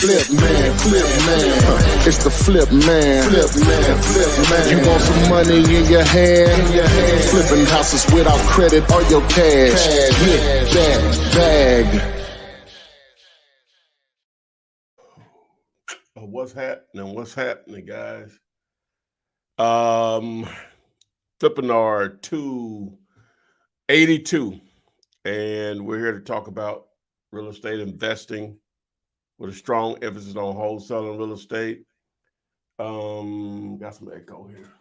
It's the flip man. You want some money in your hand? Flipping houses without credit or your cash. Get that bag. What's happening, guys? Flippinar 282, and we're here to talk about real estate investing with a strong emphasis on wholesaling real estate. Got some echo here.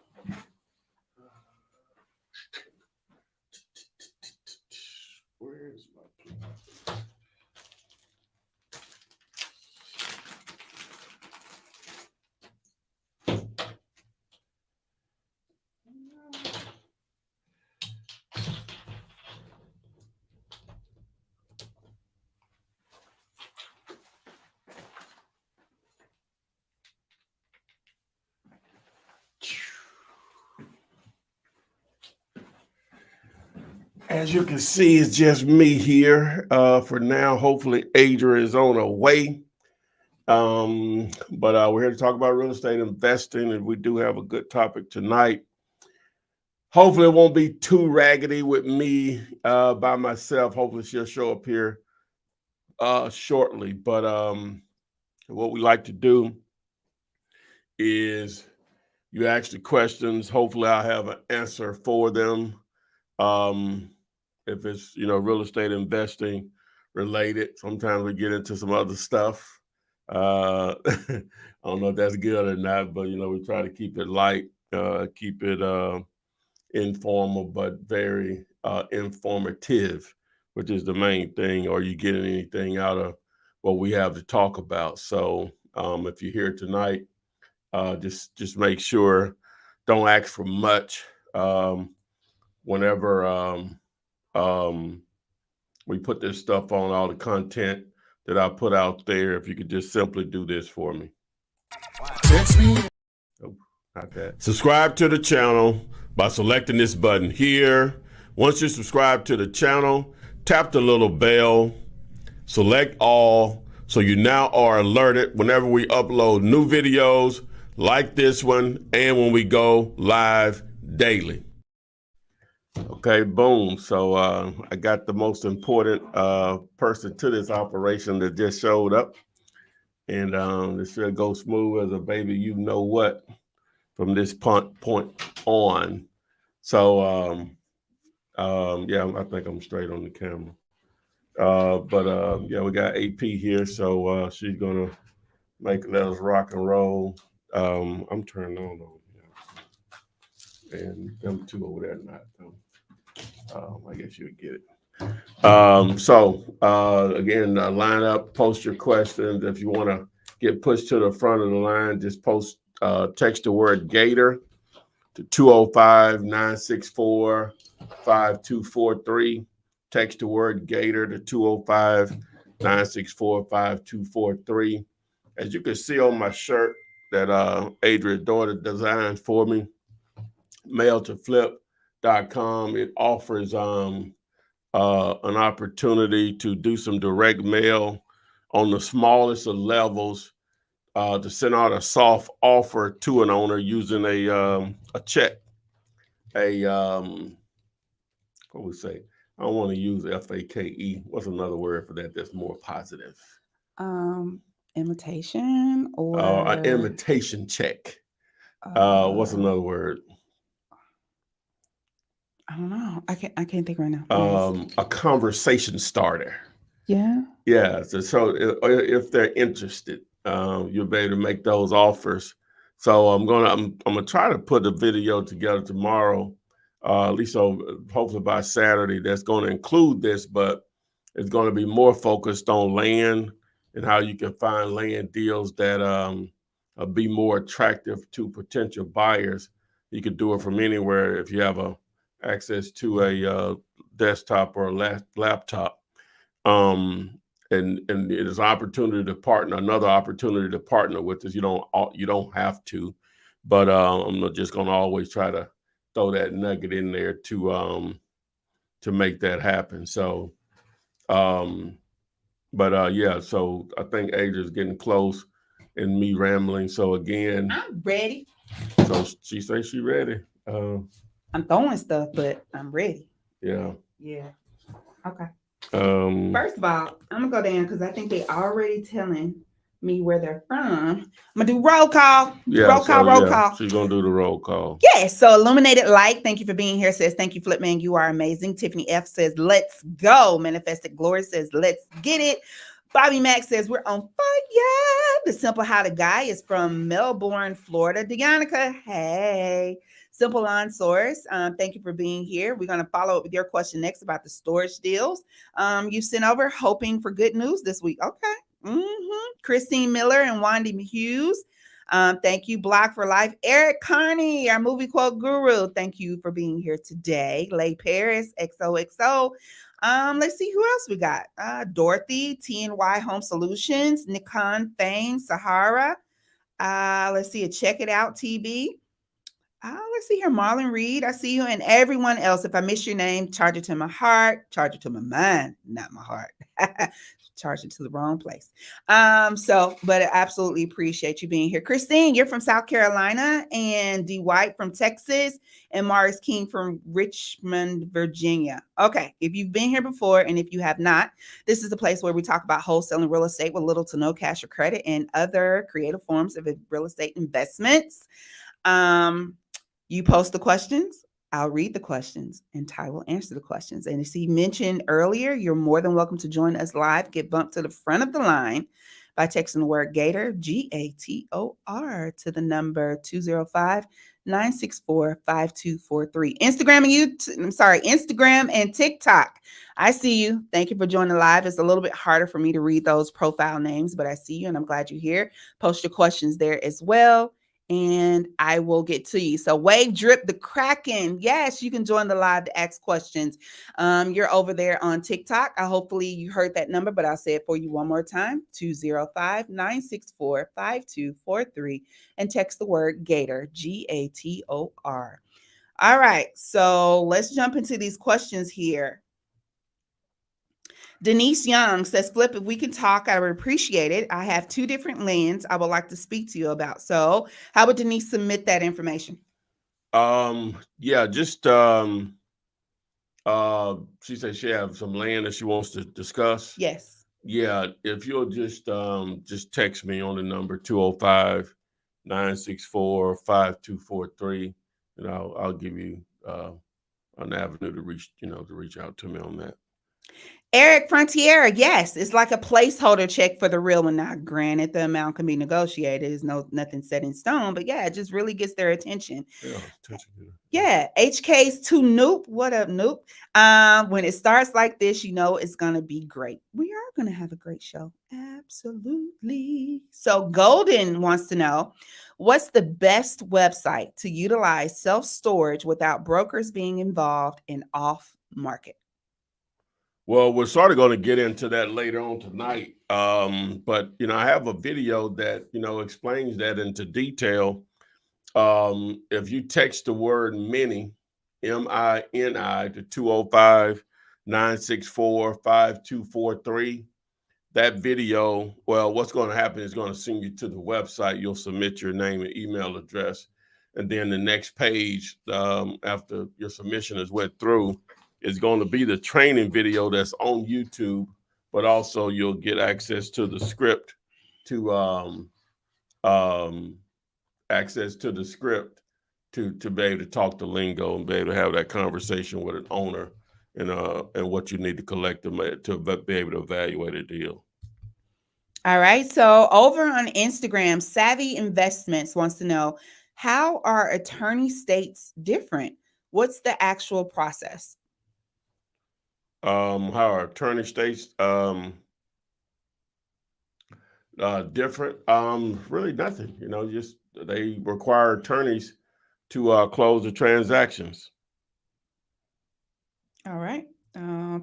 Where's my place? As you can see, it's just me here for now. Hopefully, Adria is on her way. But we're here to talk about real estate investing, and we do have a good topic tonight. Hopefully, it won't be too raggedy with me by myself. Hopefully, she'll show up here shortly. But what we like to do is you ask the questions. Hopefully, I'll have an answer for them. If it's, real estate investing related, sometimes we get into some other stuff. I don't know if that's good or not, but, we try to keep it light, keep it informal, but very informative, which is the main thing. Are you getting anything out of what we have to talk about? So if you're here tonight, just make sure, don't ask for much. Whenever we put this stuff on, all the content that I put out there, if you could just simply do this for me. Text me. Oh, not that. Subscribe to the channel by selecting this button here. Once you subscribe to the channel, tap the little bell, select all, so you now are alerted whenever we upload new videos like this one and when we go live daily. Okay, boom. So I got the most important person to this operation that just showed up. And this should go smooth as a baby, what, from this point on. So, yeah, I think I'm straight on the camera. Yeah, we got AP here. So she's going to let us rock and roll. I'm turning on. And them two over there not. I guess you'll get it. So again, line up, post your questions. If you want to get pushed to the front of the line, just text the word Gator to 205-964-5243. Text the word Gator to 205-964-5243. As you can see on my shirt that Adria's daughter designed for me, Mail to Flip.com, it offers an opportunity to do some direct mail on the smallest of levels to send out a soft offer to an owner using a check. What we say? I don't want to use FAKE. What's another word for that that's more positive? Imitation or an imitation check. What's another word? I don't know. I can't think right now. A conversation starter. Yeah. Yeah. So if they're interested, you'll be able to make those offers. So I'm gonna try to put a video together tomorrow, at least hopefully by Saturday. That's going to include this, but it's going to be more focused on land and how you can find land deals that be more attractive to potential buyers. You can do it from anywhere if you have access to a desktop or a laptop. And it is another opportunity to partner with us. You don't have to, but I'm just going to always try to throw that nugget in there to make that happen. So But yeah, so I think Adria's getting close and me rambling. So again, I'm ready. so she says she ready. I'm throwing stuff, but I'm ready. Yeah. Yeah. Okay. Um, First of all, I'm gonna go down because I think they already telling me where they're from. I'm gonna do roll call. yeah. Roll call. So Roll yeah, call. she's gonna do the roll call. Yes. So Illuminated Light, thank you for being here. Says thank you, Flipman. You are amazing. Tiffany F says let's go. Manifested Glory says let's get it. Bobby Mack says we're on fire. The Simple How to Guy is from Melbourne, Florida. Deonica, hey. Simple On Source, thank you for being here. We're going to follow up with your question next about the storage deals you sent over, hoping for good news this week. Okay. Christine Miller and Wandy Hughes. Thank you, Block for Life. Eric Carney, our movie quote guru. Thank you for being here today. Lay Paris, XOXO. Let's see who else we got. Dorothy, TNY Home Solutions, Nikon Fame, Sahara. Let's see, Check It Out TV. Let's see here, Marlon Reed. I see you, and everyone else. If I miss your name, charge it to my heart, charge it to my mind, not my heart. Charge it to the wrong place. But I absolutely appreciate you being here. Christine, you're from South Carolina, and D. White from Texas, and Morris King from Richmond, Virginia. Okay, if you've been here before, and if you have not, this is the place where we talk about wholesaling real estate with little to no cash or credit and other creative forms of real estate investments. You post the questions, I'll read the questions, and Ty will answer the questions. And as he mentioned earlier, you're more than welcome to join us live. Get bumped to the front of the line by texting the word Gator, Gator, to the number 205-964-5243. Instagram and TikTok. I see you. Thank you for joining live. It's a little bit harder for me to read those profile names, but I see you, and I'm glad you're here. Post your questions there as well, and I will get to you. So Wave Drip the Kraken. Yes, you can join the live to ask questions. You're over there on TikTok. Hopefully you heard that number, but I'll say it for you one more time. 205-964-5243 and text the word Gator, Gator. All right, so let's jump into these questions here. Denise Young says, Flip, if we can talk, I would appreciate it. I have 2 different lands I would like to speak to you about. So how would Denise submit that information? Yeah, just she said she have some land that she wants to discuss. Yes. Yeah, if you'll just text me on the number 205-964-5243, and I'll give you an avenue to reach out to me on that. Eric Frontier, yes, it's like a placeholder check for the real one. Now, granted, the amount can be negotiated. There's nothing set in stone, but yeah, it just really gets their attention. Yeah, HK's to Noop. What up, Noop? When it starts like this, you know it's gonna be great. We are gonna have a great show. Absolutely. So Golden wants to know, what's the best website to utilize self-storage without brokers being involved in off market? Well, we're sort of going to get into that later on tonight. But, I have a video that, explains that into detail. If you text the word mini, MINI, to 205-964-5243, that video, well, what's going to happen is going to send you to the website. You'll submit your name and email address. And then the next page, after your submission is went through, is going to be the training video that's on YouTube, but also you'll get access to the script to be able to talk the lingo and be able to have that conversation with an owner and what you need to collect to be able to evaluate a deal. All right. So over on Instagram, Savvy Investments wants to know, how are attorney states different? What's the actual process? How are attorney states different? Really nothing. Just they require attorneys to close the transactions. All right.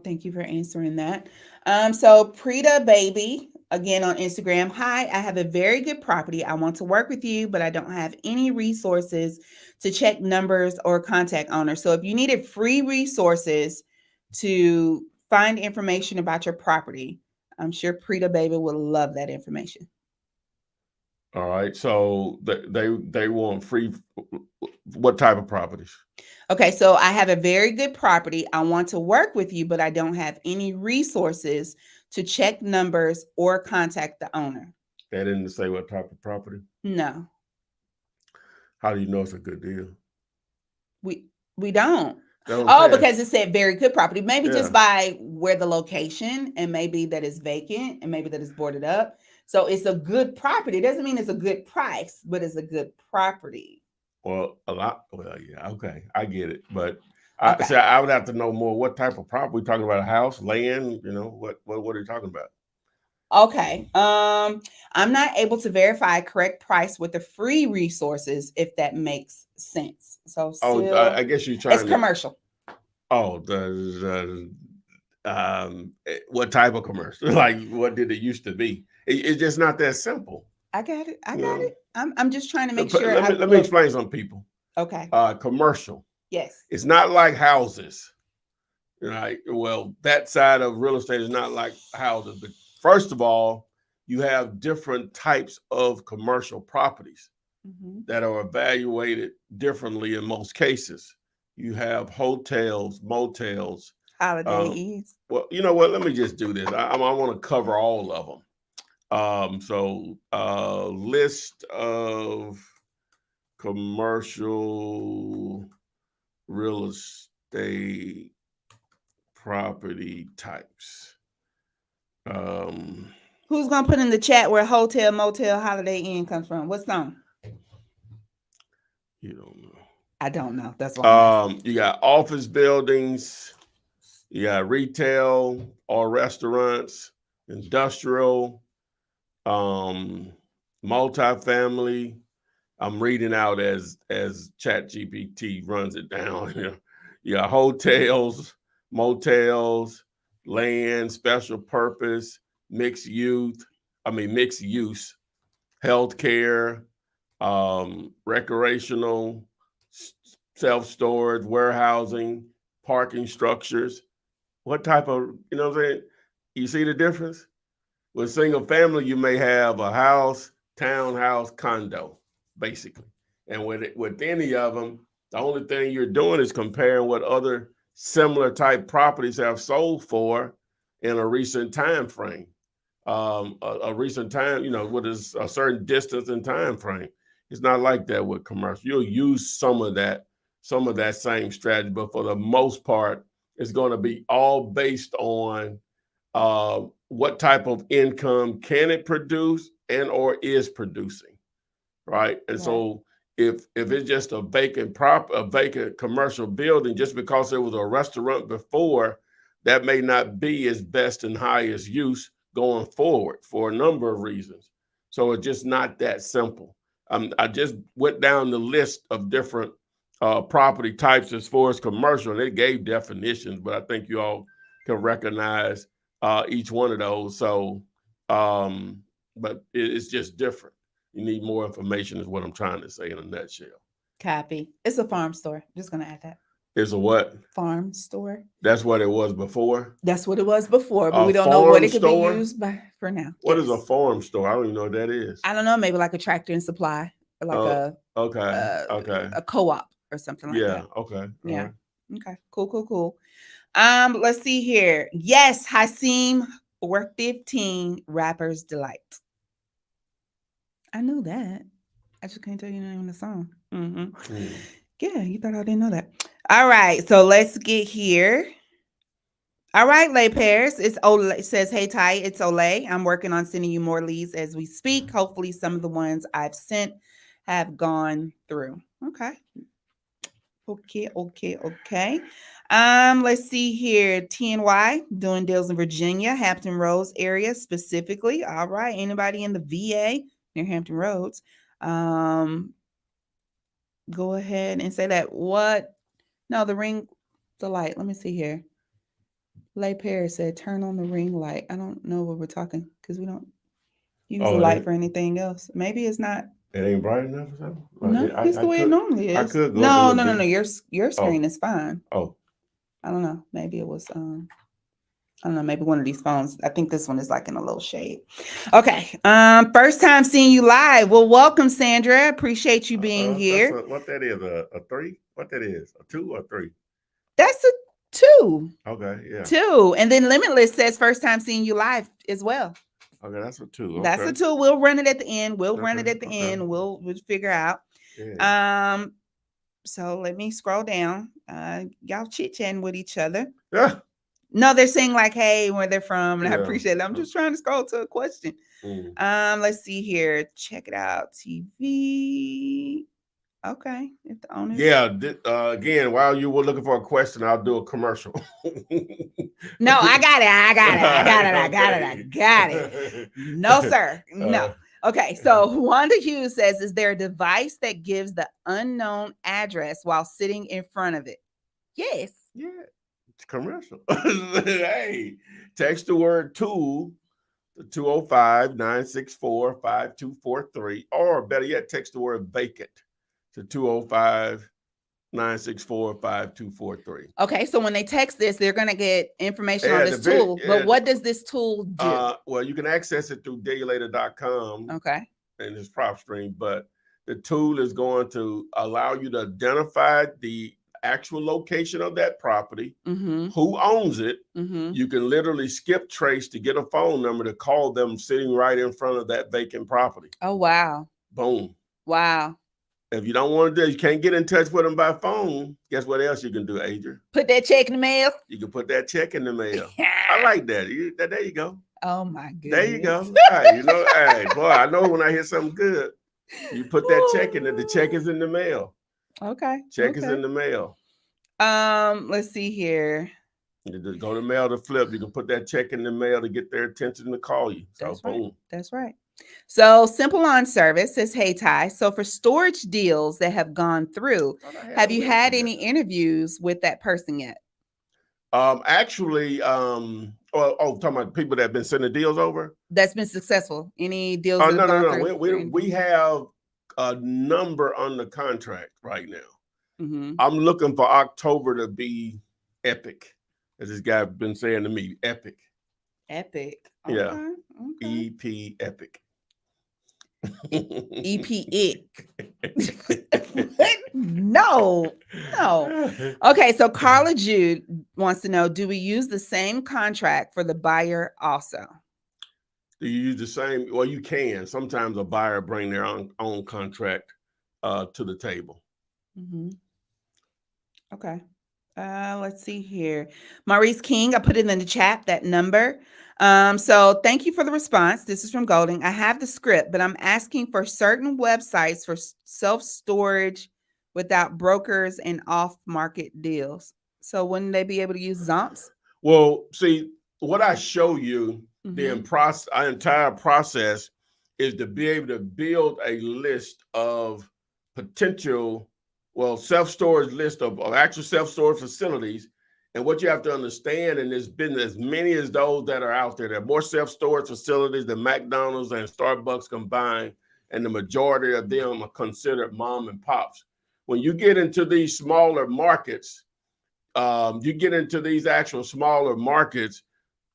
Thank you for answering that. So Prita Baby, again on Instagram. Hi, I have a very good property. I want to work with you, but I don't have any resources to check numbers or contact owners. So if you needed free resources to find information about your property, I'm sure Prita Baby will love that information. All right. So they want free. What type of properties? Okay, so I have a very good property. I want to work with you, but I don't have any resources to check numbers or contact the owner. They didn't say what type of property. No, How do you know it's a good deal? we don't. That's what I'm Oh, saying. because it said very good property. Maybe Yeah. just by where the location, and maybe that is vacant, and maybe that is boarded up. So it's a good property. It doesn't mean it's a good price, but it's a good property. Well, a lot. Well, yeah, okay, I get it, but Okay. I would have to know more. What type of property? We talking about a house, land? You know, what are you talking about? Okay. I'm not able to verify correct price with the free resources, if that makes sense. So Oh, still, I guess you're trying it's commercial. Oh, what type of commercial? Like, what did it used to be? It's just not that simple. I got it. I You got know? it. I'm just trying to make sure. Let me explain some people. Okay. Commercial. Yes. It's not like houses. Right. Well, that side of real estate is not like houses. But first of all, you have different types of commercial properties that are evaluated differently in most cases. You have hotels, motels, Holiday Inns. well, you know what? Let me just do this. I want to cover all of them. So list of commercial real estate property types. Who's gonna put in the chat where hotel, motel, Holiday Inn comes from? What song? You don't know. I don't know. That's why. You got office buildings, you got retail or restaurants, industrial, multifamily. I'm reading out as ChatGPT runs it down. You got hotels, motels, land, special purpose, mixed use, healthcare, recreational, self-storage, warehousing, parking structures. What type of, you know what I'm saying? You see the difference? With single family, you may have a house, townhouse, condo, basically. And with any of them, the only thing you're doing is comparing what other similar type properties have sold for in a recent time frame. A recent time, what is a certain distance and time frame. It's not like that with commercial. You'll use some of that same strategy, but for the most part, it's going to be all based on what type of income can it produce and or is producing, right? And so if it's just a vacant commercial building, just because there was a restaurant before, that may not be its best and highest use going forward for a number of reasons. So it's just not that simple. I just went down the list of different property types as far as commercial, and it gave definitions, but I think you all can recognize each one of those. So, but it's just different. You need more information is what I'm trying to say in a nutshell. Copy. It's a farm store. Just going to add that. It's a what? Farm store. That's what it was before? That's what it was before, but we don't know what it could be used by for now. What is a farm store? I don't even know what that is. I don't know. Maybe like a Tractor and Supply, like a co-op or something like that. Yeah. Okay. Yeah. Right. Okay. Cool. Let's see here. Yes, Hasim or 15 Rapper's Delight. I knew that. I just can't tell you the name of the song. Yeah, you thought I didn't know that. All right, so let's get here. All right, Lay Pairs. It's Olay. It says, hey, Ty, it's Olay. I'm working on sending you more leads as we speak. Hopefully some of the ones I've sent have gone through. Okay. Let's see here. TNY doing deals in Virginia, Hampton Roads area specifically. All right. Anybody in the VA near Hampton Roads? Go ahead and say that. What? No, the light. Let me see here. Lay Paris said, turn on the ring light. I don't know what we're talking because we don't use the light for anything else. Maybe it's not. It ain't bright enough or something? No, it's the way it normally is. I could go no. Your screen is fine. Oh. I don't know. Maybe it was I don't know, maybe one of these phones. I think this one is like in a little shade. Okay. First time seeing you live. Well, welcome, Sandra. Appreciate you being here. What that is, a 3? What that is, a 2 or 3? That's a 2. Okay, yeah. 2. And then Limitless says first time seeing you live as well. Okay, that's a 2. Okay. That's a 2. We'll run it at the end. We'll Okay, run it at the okay. end. We'll figure out. Yeah. So let me scroll down. Y'all chit-chatting with each other. Yeah. No, they're saying like, hey, where they're from, and I Yeah. appreciate it. I'm just trying to scroll to a question. Let's see here. Check it out. TV. Okay. If the owners. Yeah. Again, while you were looking for a question, I'll do a commercial. No, I got it. No, sir. No. Okay. So Wanda Hughes says, is there a device that gives the unknown address while sitting in front of it? Yes. Yeah. It's commercial. Hey, text the word tool to 205-964-5243, or better yet, text the word vacant to 205-964-5243. Okay, so when they text this, they're going to get information on this tool. But what does this tool do? Well, you can access it through dailulator.com. Okay. And it's prop stream, but the tool is going to allow you to identify the actual location of that property, who owns it. You can literally skip trace to get a phone number to call them sitting right in front of that vacant property. Oh, wow. Boom. Wow. If you don't want to do it, you can't get in touch with them by phone. Guess what else you can do, Adrian? Put that check in the mail. You can put that check in the mail. I like that. There you go. Oh my goodness. There you go. Hey, hey, boy, I know when I hear something good, you put that check in it. The check is in the mail. Okay. Check is in the mail. Let's see here. You just go to mail to Flip. You can put that check in the mail to get their attention to call you. So boom. That's right. So Simple On Service says, hey, Ty. So for storage deals that have gone through, have you had any interviews with that person yet? Actually, talking about people that have been sending deals over? That's been successful. Any deals? No. We have a number on the contract right now. I'm looking for October to be epic, as this guy been saying to me, epic. Epic. Okay. Yeah. Okay. EP epic. EP No. Okay, so Carla Jude wants to know, do we use the same contract for the buyer also? Do you use the same? Well, you can. Sometimes a buyer bring their own contract to the table. Okay. Let's see here. Maurice King, I put it in the chat, that number. So thank you for the response. This is from Golding. I have the script, but I'm asking for certain websites for self-storage without brokers and off-market deals. So wouldn't they be able to use Zomps? Well, see, what I show you, the entire process is to be able to build a list of potential, self-storage list of actual self-storage facilities. And what you have to understand, and there's been as many as those that are out there, there are more self-storage facilities than McDonald's and Starbucks combined, and the majority of them are considered mom and pops. When you get into these smaller markets, you get into these actual smaller markets,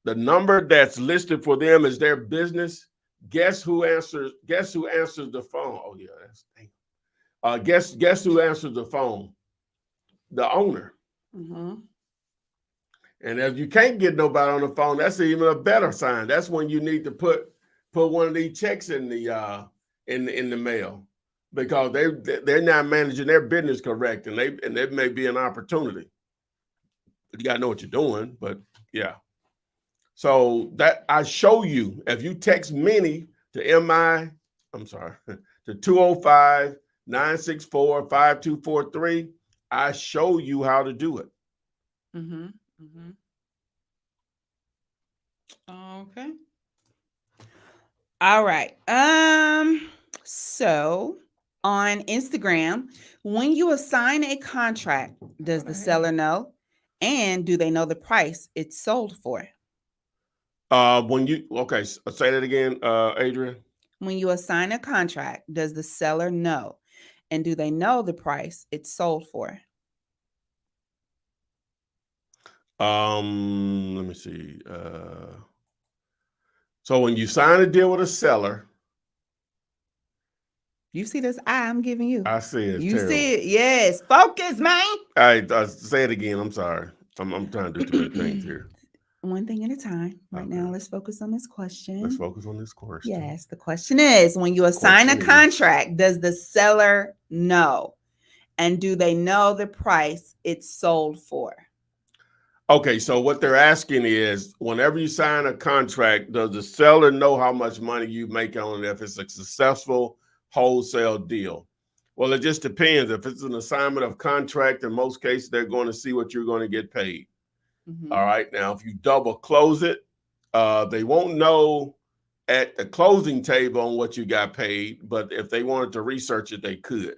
the number that's listed for them is their business. Guess who answers the phone? Oh yeah, that's guess who answers the phone? The owner. And if you can't get nobody on the phone, that's even a better sign. That's when you need to put one of these checks in the mail, because they're not managing their business correct, and there may be an opportunity. But you gotta know what you're doing. But yeah. So that I show you, if you text Minnie to to 205-964-5243, I show you how to do it. Okay. All right. So on Instagram, when you assign a contract, does the seller know? And do they know the price it's sold for? Say that again, Adrian. When you assign a contract, does the seller know? And do they know the price it's sold for? Let me see. So when you sign a deal with a seller, You see this eye I'm giving you? I see it's You terrible. see it? Yes. Focus, man. All right, say it again. I'm sorry. I'm trying to do too many things here. One thing at a time. Right now, Okay. let's focus on this question. Let's focus on this question. Yes, the question is, when you assign a contract, does the seller know? And do they know the price it's sold for? Okay, so what they're asking is, whenever you sign a contract, does the seller know how much money you make on it if it's a successful wholesale deal? Well, it just depends. If it's an assignment of contract, in most cases, they're going to see what you're going to get paid. Mhm. All right. Now, if you double close it, they won't know at the closing table on what you got paid. But if they wanted to research it, they could,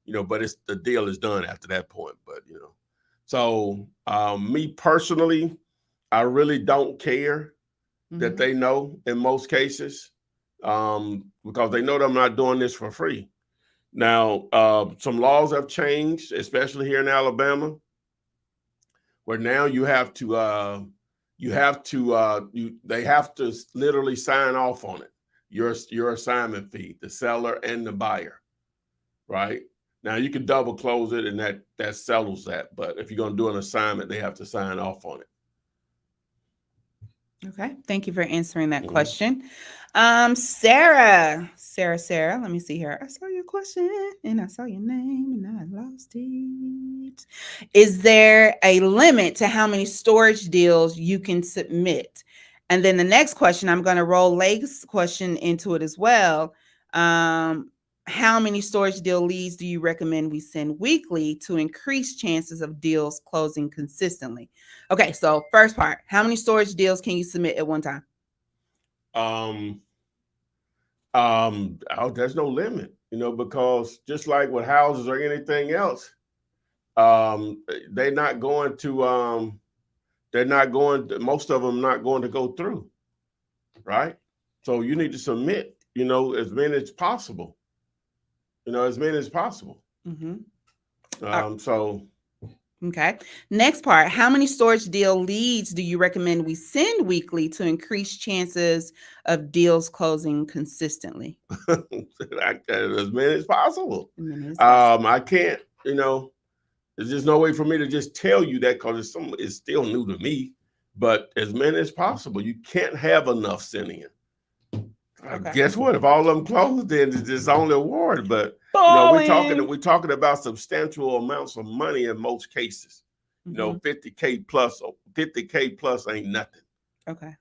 but the deal is done after that point. But, so me personally, I really don't care that they know in most cases, because they know that I'm not doing this for free. Now, some laws have changed, especially here in Alabama, where now they have to literally sign off on it. Your assignment fee, the seller and the buyer, right? Now you can double close it and that settles that. But if you're going to do an assignment, they have to sign off on it. Okay. Thank you for answering that question. Sarah, let me see here. I saw your question and I saw your name and I lost it. Is there a limit to how many storage deals you can submit? And then the next question, I'm going to roll Lake's question into it as well. How many storage deal leads do you recommend we send weekly to increase chances of deals closing consistently? Okay, so first part, how many storage deals can you submit at one time? There's no limit, because just like with houses or anything else, most of them not going to go through, right? So you need to submit, as many as possible. As many as possible. Okay. Next part, how many storage deal leads do you recommend we send weekly to increase chances of deals closing consistently? As many as possible. I can't, there's just no way for me to just tell you that because it's still new to me, but as many as possible. You can't have enough sending in. Okay. Guess what? If all of them close, then it's only a ward. But we're talking about substantial amounts of money in most cases. 50K plus ain't nothing. Okay.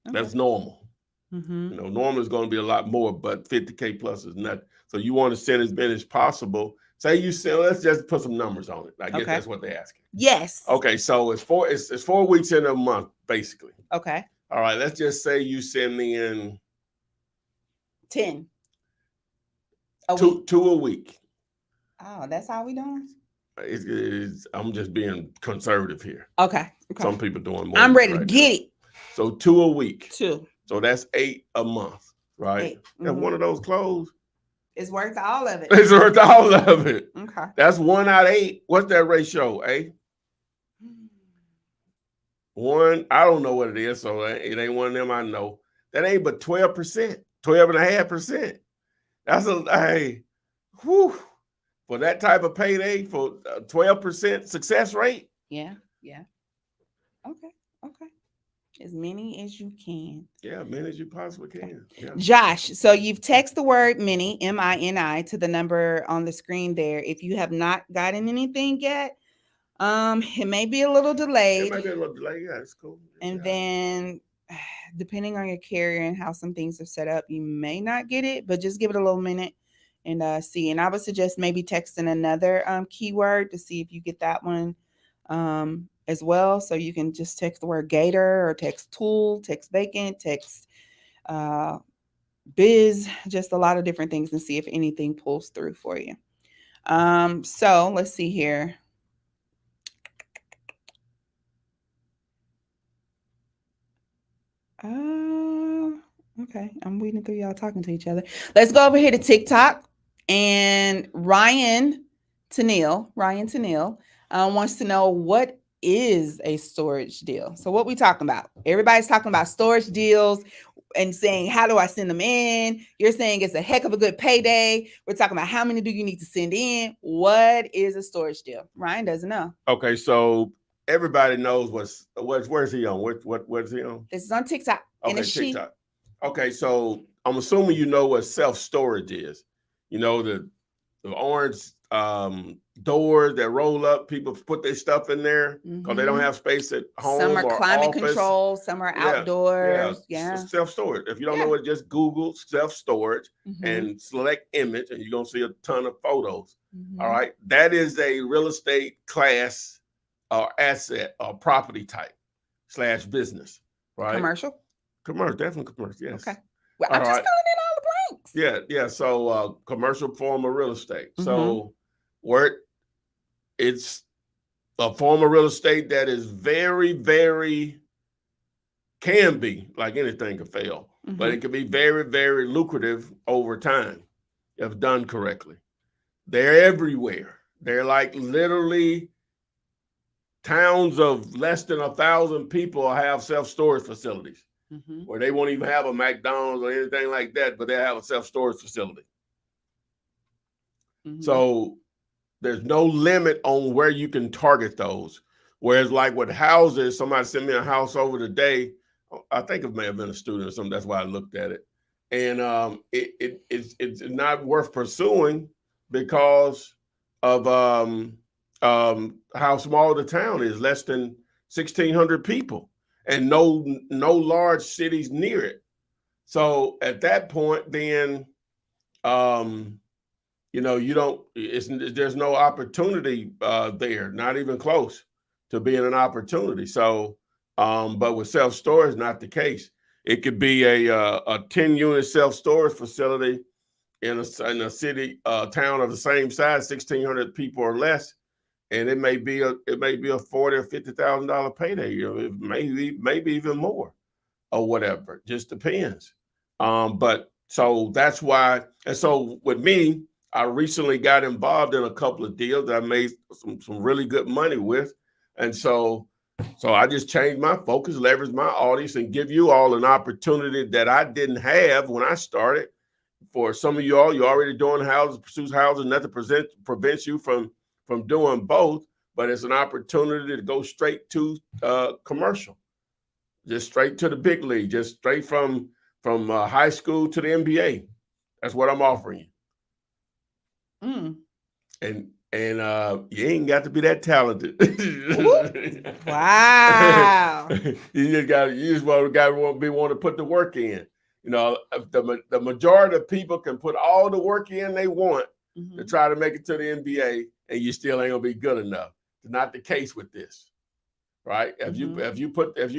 That's normal. Normal is going to be a lot more, but 50K plus is nothing. So you want to send as many as possible. Say you send. Let's just put some numbers on it. I guess that's what they're asking. Yes. Okay, so it's 4 weeks in a month, basically. Okay. All right, let's just say you send in 10. Two a week. Oh, that's how we doing? I'm just being conservative here. Okay. Some people doing more. I'm ready to get it. So 2 a week. 2. So that's 8 a month, right? If one of those close, it's worth all of it. It's worth all of it. Okay. That's 1 out of 8. What's that ratio, eh? 1, I don't know what it is, so it ain't one of them I know. That ain't but 12%, 12.5%. That's for that type of payday for 12% success rate. Yeah. Okay. As many as you can. Yeah, many as you possibly can. Yeah. Josh, so you've texted the word mini, MINI, to the number on the screen there. If you have not gotten anything yet, it may be a little delayed. It might be a little delayed. Yeah, it's cool. And then depending on your carrier and how some things are set up, you may not get it, but just give it a little minute and see. And I would suggest maybe texting another keyword to see if you get that one as well. So you can just text the word gator or text tool, text vacant, text biz, just a lot of different things, and see if anything pulls through for you. So let's see here. Okay, I'm reading through y'all talking to each other. Let's go over here to TikTok. And Ryan Tennille wants to know, what is a storage deal? So what we talking about? Everybody's talking about storage deals and saying, how do I send them in? You're saying it's a heck of a good payday. We're talking about how many do you need to send in? What is a storage deal? Ryan doesn't know. Okay, so everybody knows where's he on? What's he on? This is on TikTok. And Okay, it's she. TikTok. Okay, so I'm assuming you know what self-storage is. You know, the orange doors that roll up, people put their stuff in there because they don't have space at home. Some are or climate office. control, some are outdoors. Yeah. Self-storage. If you don't know it, just Google self-storage and select image, and you're gonna see a ton of photos. All right. That is a real estate class or asset or property type / business. Right. Commercial, definitely commercial. Yes. Okay. Well, I'm just filling in all the blanks. Yeah. So commercial form of real estate. So where it's a form of real estate that is very, very can be like anything can fail, but it can be very, very lucrative over time if done correctly. They're everywhere. They're like literally towns of less than 1,000 people have self-storage facilities where they won't even have a McDonald's or anything like that, but they have a self-storage facility. So there's no limit on where you can target those. Whereas like with houses, somebody sent me a house over today. I think it may have been a student or something. That's why I looked at it. And it's not worth pursuing because of how small the town is, less than 1,600 people, and no large cities near it. So at that point, then there's no opportunity there, not even close to being an opportunity. So, but with self-storage, not the case. It could be a 10-unit self-storage facility in a city, town of the same size, 1,600 people or less, and it may be a $40,000 or $50,000 payday. It maybe even more, or whatever. Just depends. But so that's why. And so with me, I recently got involved in a couple of deals that I made some really good money with, and so I just changed my focus, leveraged my audience, and give you all an opportunity that I didn't have when I started. For some of you all, you're already doing houses, pursues houses. Nothing prevents you from doing both, but it's an opportunity to go straight to commercial, just straight to the big league, just straight from high school to the NBA. That's what I'm offering you. And you ain't got to be that talented. Wow. You just want to put the work in. You know, the majority of people can put all the work in they want to try to make it to the NBA, and you still ain't gonna be good enough. It's not the case with this, right? If you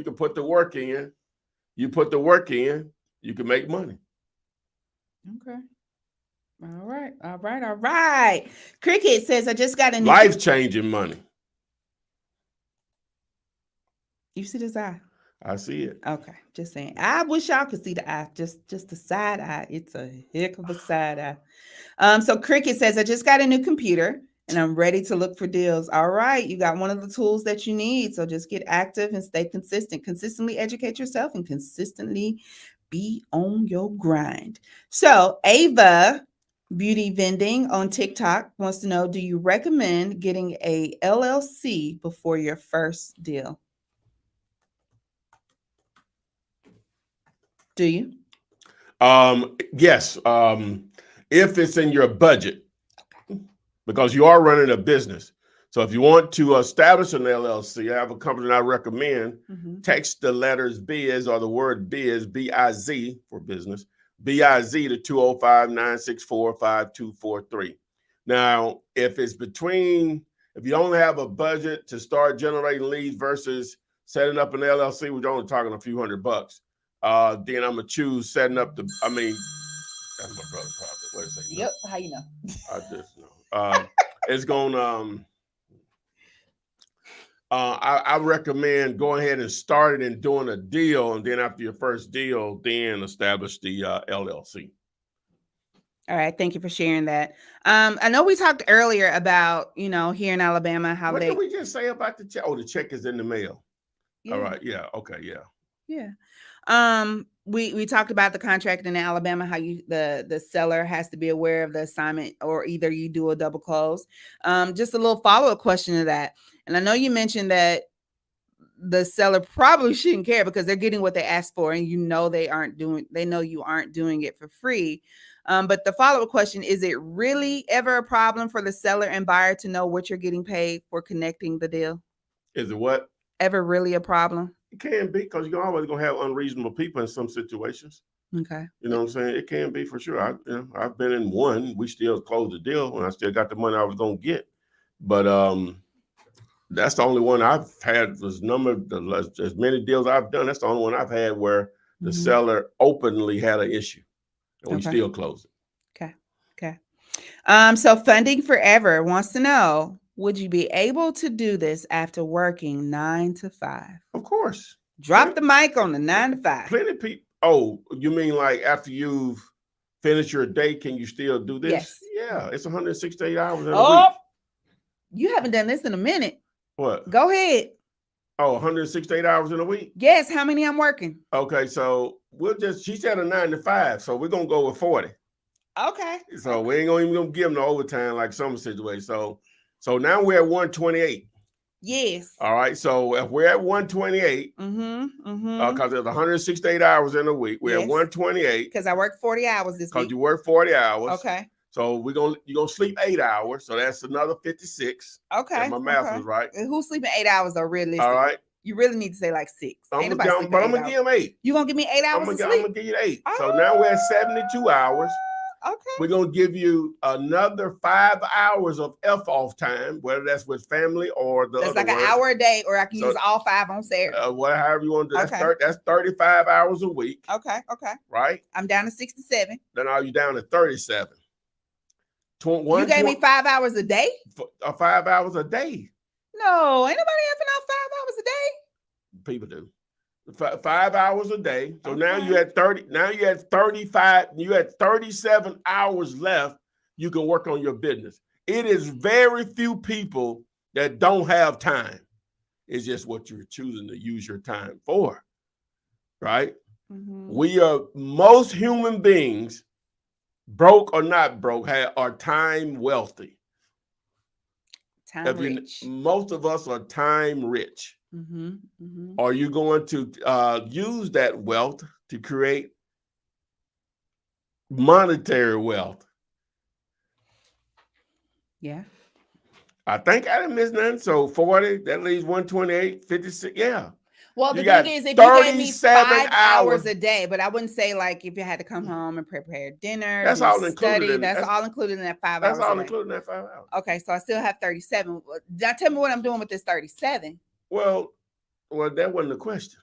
can put the work in, you can make money. Okay. All right. Cricket says, I just got a new life-changing money. You see this eye? I see it. Okay, just saying. I wish y'all could see the eye, just the side eye. It's a heck of a side eye. So Cricket says, I just got a new computer and I'm ready to look for deals. All right, you got one of the tools that you need. So just get active and stay consistent. Consistently educate yourself and consistently be on your grind. So Ava Beauty Vending on TikTok wants to know, do you recommend getting a LLC before your first deal? Do you? Yes. If it's in your budget, because you are running a business. So if you want to establish an LLC, I have a company that I recommend. Text the letters biz or the word biz, B-I-Z for business, B-I-Z to 205-964-5243. Now, if you don't have a budget to start generating leads versus setting up an LLC, we're only talking a few $100. Then I'm gonna choose setting up that's my brother's property. Wait a second. Yep. How you know? I just know. It's gonna. I recommend going ahead and starting and doing a deal, and then after your first deal, then establish the LLC. All right. Thank you for sharing that. I know we talked earlier about, here in Alabama, how What did they, we just say about the check? Oh, the check is in the mail. All yeah, right. Yeah. Okay. Yeah. yeah. We talked about the contract in Alabama, how the seller has to be aware of the assignment, or either you do a double close. Just a little follow-up question to that. And I know you mentioned that the seller probably shouldn't care because they're getting what they asked for, and they know you aren't doing it for free. But the follow-up question, is it really ever a problem for the seller and buyer to know what you're getting paid for connecting the deal? Is it what? Ever really a problem? It can be, because you're always gonna have unreasonable people in some situations. Okay. You know what I'm saying? It can be for sure. I've been in one. We still closed the deal, and I still got the money I was gonna get. But that's the only one I've had. As many deals I've done. That's the only one I've had where the seller openly had an issue, and we still closed it. Okay. Okay. So Funding Forever wants to know, would you be able to do this after working 9 to 5? Of course. Drop the mic on the 9 to 5. Plenty of people. Oh, you mean like after you've finished your day, can you still do this? Yes. Yeah, it's 168 hours in a week. You haven't done this in a minute. What? Go ahead. Oh, 168 hours in a week? Yes. How many I'm working? Okay, so she said a 9 to 5, so we're gonna go with 40. Okay. So we ain't even gonna give them the overtime like some situations. So now we're at 128. Yes. All right. So if we're at 128, because there's 168 hours in a week, we're at 128. Because I work 40 hours this week. Because you work 40 hours. Okay. So you're gonna sleep 8 hours. So that's another 56. Okay. If my math is right. Who's sleeping 8 hours are realistic? All right. You really need to say like 6. But I'm gonna give them 8. You gonna give me 8 hours? I'm gonna give you 8. So now we're at 72 hours. Okay. We're gonna give you another 5 hours of off time, whether that's with family or the. That's like an hour a day, or I can use all 5 on Saturday. However you want to do. Okay. That's 35 hours a week. Okay. Right. I'm down to 67. Then are you down to 37? You gave me 5 hours a day? 5 hours a day. No, ain't nobody having out 5 hours a day. People do. 5 hours a day. So now you had 30. Now you had 35. You had 37 hours left. You can work on your business. It is very few people that don't have time. It's just what you're choosing to use your time for, right? Most human beings, broke or not broke, are time wealthy. Time rich. Most of us are time rich. Are you going to use that wealth to create monetary wealth? Yeah. I think I didn't miss nothing. So 40, that leaves 128, 56. Yeah. Well, the thing is, if you gave me 5 hours a day, but I wouldn't say like if you had to come home and prepare dinner, that's all included. That's all included in that 5 hours. That's all included in that 5 hours. Okay, so I still have 37. Now tell me what I'm doing with this 37. Well, that wasn't the question.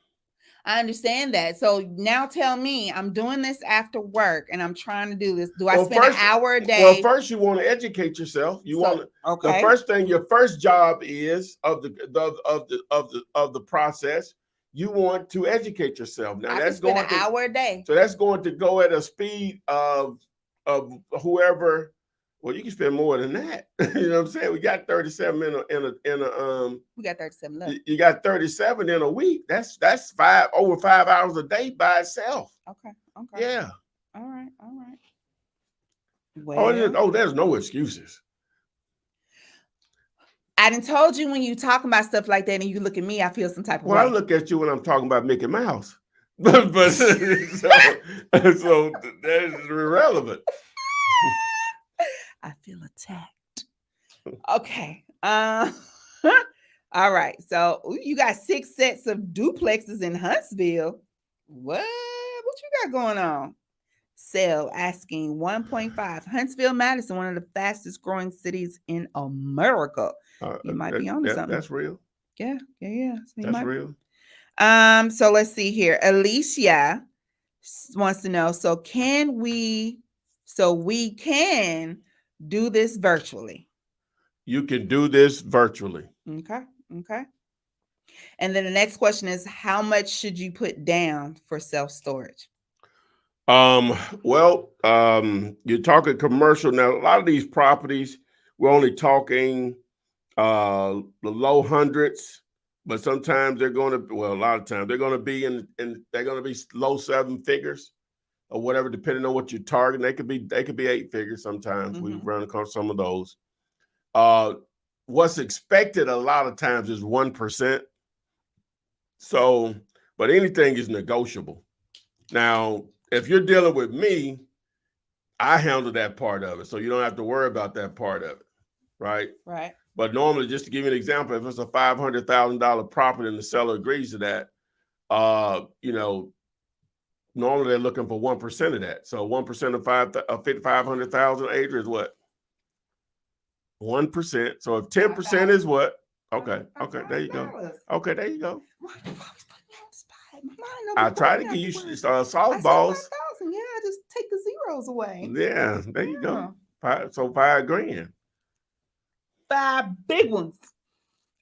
I understand that. So now tell me, I'm doing this after work and I'm trying to do this. Do I spend an hour a day? Well, first you want to educate yourself. The first thing, your first job is of the process. You want to educate yourself. Now that's going an hour a day. So that's going to go at a speed of whoever. Well, you can spend more than that. You know what I'm saying? We got 37 in a we got 37 left. You got 37 in a week. That's over 5 hours a day by itself. Okay. Yeah. All right. Well, there's no excuses. I done told you, when you talk about stuff like that and you look at me, I feel some type of way. I look at you when I'm talking about Mickey Mouse. but so that is irrelevant. I feel attacked. Okay. All right. So you got 6 sets of duplexes in Huntsville. What you got going on? Sale asking 1.5. Huntsville, Madison, one of the fastest growing cities in America. You might be on to something. That's real. Yeah. So that's real. So let's see here. Alicia wants to know, so we can do this virtually. You can do this virtually. Okay. And then the next question is, how much should you put down for self-storage? Well, you're talking commercial now. A lot of these properties, we're only talking the low hundreds, but sometimes they're going to, well, a lot of times they're going to be in they're going to be low seven figures or whatever, depending on what you're targeting. They could be eight figures sometimes. Mm-hmm. We've run across some of those. What's expected a lot of times is 1%. So, but anything is negotiable. Now, if you're dealing with me, I handle that part of it. So you don't have to worry about that part of it. Right. Right. But normally, just to give you an example, if it's a $500,000 property and the seller agrees to that, normally they're looking for 1% of that. So 1% of 500,000, Adrian, is what? 1%. So if 10% is what? Okay, there you go. Okay, there you go. I try to give you softballs. Yeah, I just take the zeros away. Yeah, there you go. So $5,000. 5 big ones.